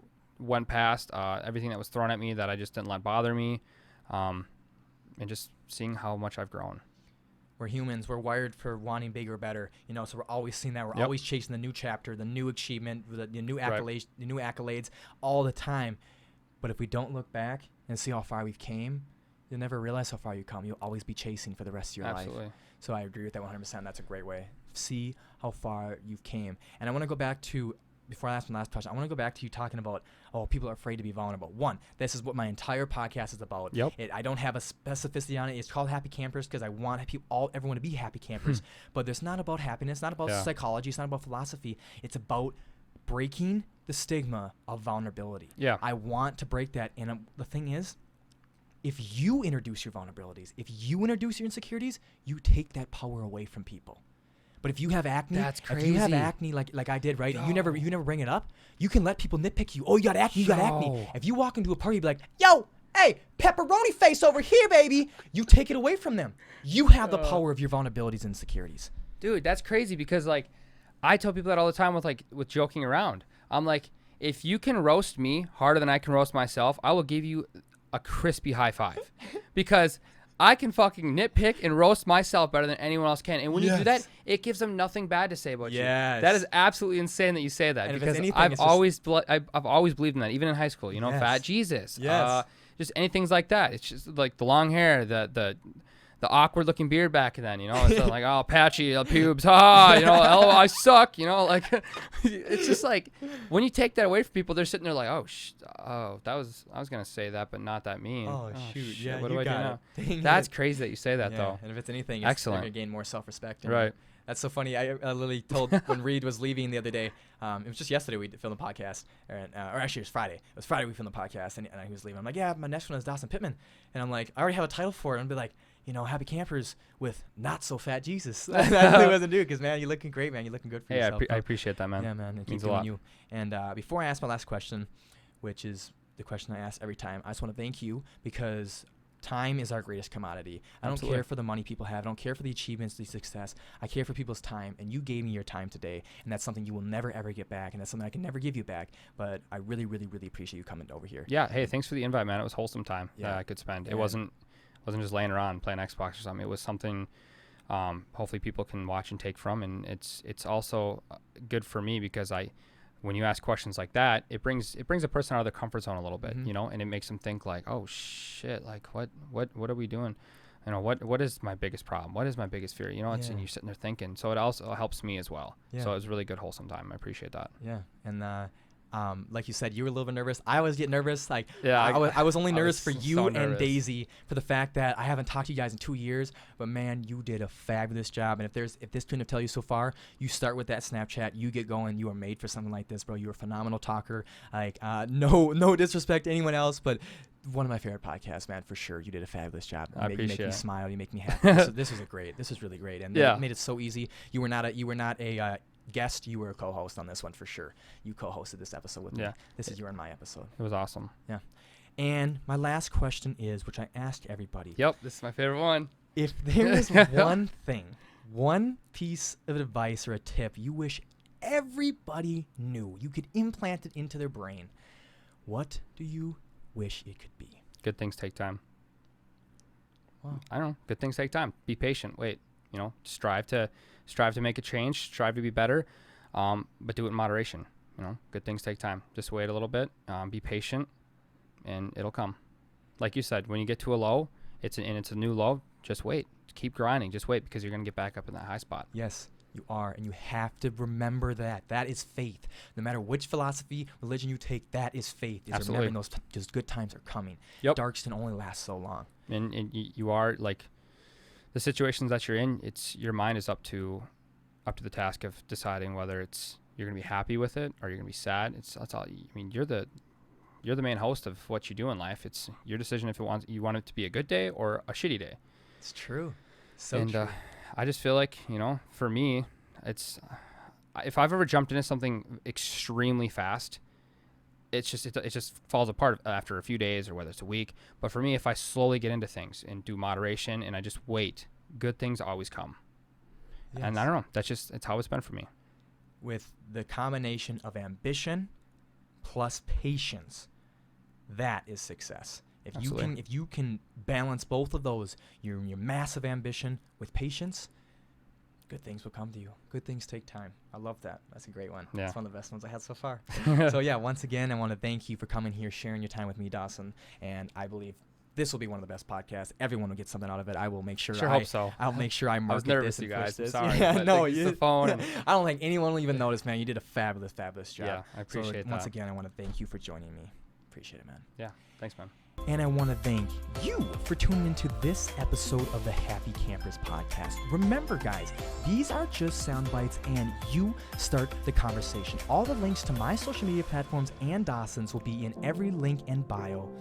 went past, everything that was thrown at me that I just didn't let bother me, and just seeing how much I've grown. We're humans. We're wired for wanting bigger, better. So we're always seeing that. We're always chasing the new chapter, the new achievement, the new accolades, the new accolades all the time. But if we don't look back and see how far we've came, you'll never realize how far you come. You'll always be chasing for the rest of your life. So I agree with that 100%. That's a great way. See how far you've came. And I want to go back to, before I ask my last question, I want to go back to you talking about, people are afraid to be vulnerable. One, this is what my entire podcast is about. I don't have a specificity on it. It's called Happy Campers because I want everyone to be happy campers. But it's not about happiness, not about psychology, it's not about philosophy. It's about breaking the stigma of vulnerability. I want to break that. And the thing is, if you introduce your vulnerabilities, if you introduce your insecurities, you take that power away from people. But if you have acne, if you have acne like I did, right? You never bring it up. You can let people nitpick you. Oh, you got acne, you got acne. If you walk into a party, you'd be like, yo, hey, pepperoni face over here, baby. You take it away from them. You have the power of your vulnerabilities and insecurities. Dude, that's crazy because like I tell people that all the time with joking around. I'm like, if you can roast me harder than I can roast myself, I will give you a crispy high five because I can fucking nitpick and roast myself better than anyone else can. And when you do that, it gives them nothing bad to say about you. That is absolutely insane that you say that, and because I've always believed in that, even in high school, fat Jesus. Just anything like that. It's just like the long hair, the awkward looking beard back then, it's like, oh, patchy pubes, I suck, like it's just like when you take that away from people, they're sitting there like, I was gonna say that, but not that mean. Shoot. Yeah, what do I do now? That's crazy that you say that though. And if it's anything, excellent. You're gonna gain more self-respect. Right. That's so funny. I literally told when Reed was leaving the other day. It was just yesterday we filmed the podcast, or actually it was Friday. It was Friday we filmed the podcast, and he was leaving. I'm like, yeah, my next one is Dawson Pittman, and I'm like, I already have a title for it. And I'd be like, Happy Campers with not so fat Jesus. That's what I wasn't doing, because man, you're looking great, man. You're looking good for yourself. I appreciate that, man. Yeah, man. It means a lot. You. And before I ask my last question, which is the question I ask every time, I just want to thank you because time is our greatest commodity. I don't care for the money people have. I don't care for the achievements, the success. I care for people's time, and you gave me your time today, and that's something you will never, ever get back, and that's something I can never give you back, but I really, really, really appreciate you coming over here. Yeah, hey, thanks for the invite, man. It was wholesome time that I could spend. It wasn't just laying around playing Xbox or something. It was something hopefully people can watch and take from, and it's also good for me because when you ask questions like that, it brings a person out of their comfort zone a little bit, and it makes them think like, oh shit, like what are we doing? What is my biggest problem? What is my biggest fear? And you're sitting there thinking. So it also helps me as well. So it was really good, wholesome time. I appreciate that. Yeah. And like you said, you were a little bit nervous. I always get nervous. Like, I was only nervous for you and Daisy for the fact that I haven't talked to you guys in 2 years. But man, you did a fabulous job. And if this couldn't tell you so far, you start with that Snapchat. You get going. You are made for something like this, bro. You're a phenomenal talker. Like, no disrespect to anyone else, but one of my favorite podcasts, man, for sure. You did a fabulous job. I appreciate it. You make me smile. You make me happy. This was really great. And it made it so easy. You were not a guest, you were a co-host on this one for sure. You co-hosted this episode with me. This is your and my episode. It was awesome. Yeah. And my last question is, which I asked everybody. Yep, this is my favorite one. If there is one piece of advice or a tip you wish everybody knew, you could implant it into their brain, what do you wish it could be? Good things take time. Wow. I don't know. Good things take time. Be patient. Wait. Strive to make a change, strive to be better, but do it in moderation. Good things take time. Just wait a little bit, be patient, and it'll come. Like you said, when you get to a low, it's a new low, just wait. Keep grinding. Just wait, because you're going to get back up in that high spot. Yes, you are, and you have to remember that. That is faith. No matter which philosophy, religion you take, that is faith. Is Absolutely. Remembering those good times are coming. Yep. Darks can only last so long. And you are like, the situations that you're in, your mind is up to the task of deciding whether you're going to be happy with it or you're going to be sad. That's all. I mean, you're the main host of what you do in life. It's your decision if you want it to be a good day or a shitty day. It's true. So true. I just feel like, for me, it's if I've ever jumped into something extremely fast, it just falls apart after a few days or whether it's a week. But for me, if I slowly get into things and do moderation and I just wait, good things always come. Yes. And I don't know. It's how it's been for me. With the combination of ambition plus patience, that is success. If you can balance both of those, your massive ambition with patience, good things will come to you. Good things take time. I love that. That's a great one. Yeah. It's one of the best ones I had so far. So yeah, once again, I want to thank you for coming here, sharing your time with me, Dawson. And I believe this will be one of the best podcasts. Everyone will get something out of it. I will make sure. Hope so. I'll make sure I market I was nervous, this. You guys. I'm sorry. Yeah, no, the phone. I don't think anyone will even notice, man. You did a fabulous job. Yeah, I appreciate that. Once again, I want to thank you for joining me. Appreciate it, man. Yeah, thanks, man. And I want to thank you for tuning into this episode of the Happy Campers podcast. Remember, guys, these are just sound bites, and you start the conversation. All the links to my social media platforms and Dawson's will be in every link and bio.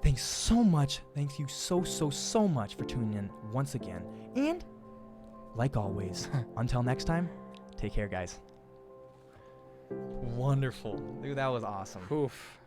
Thanks so much. Thank you so much for tuning in once again. And like always, until next time, take care, guys. Wonderful. Dude, that was awesome. Oof.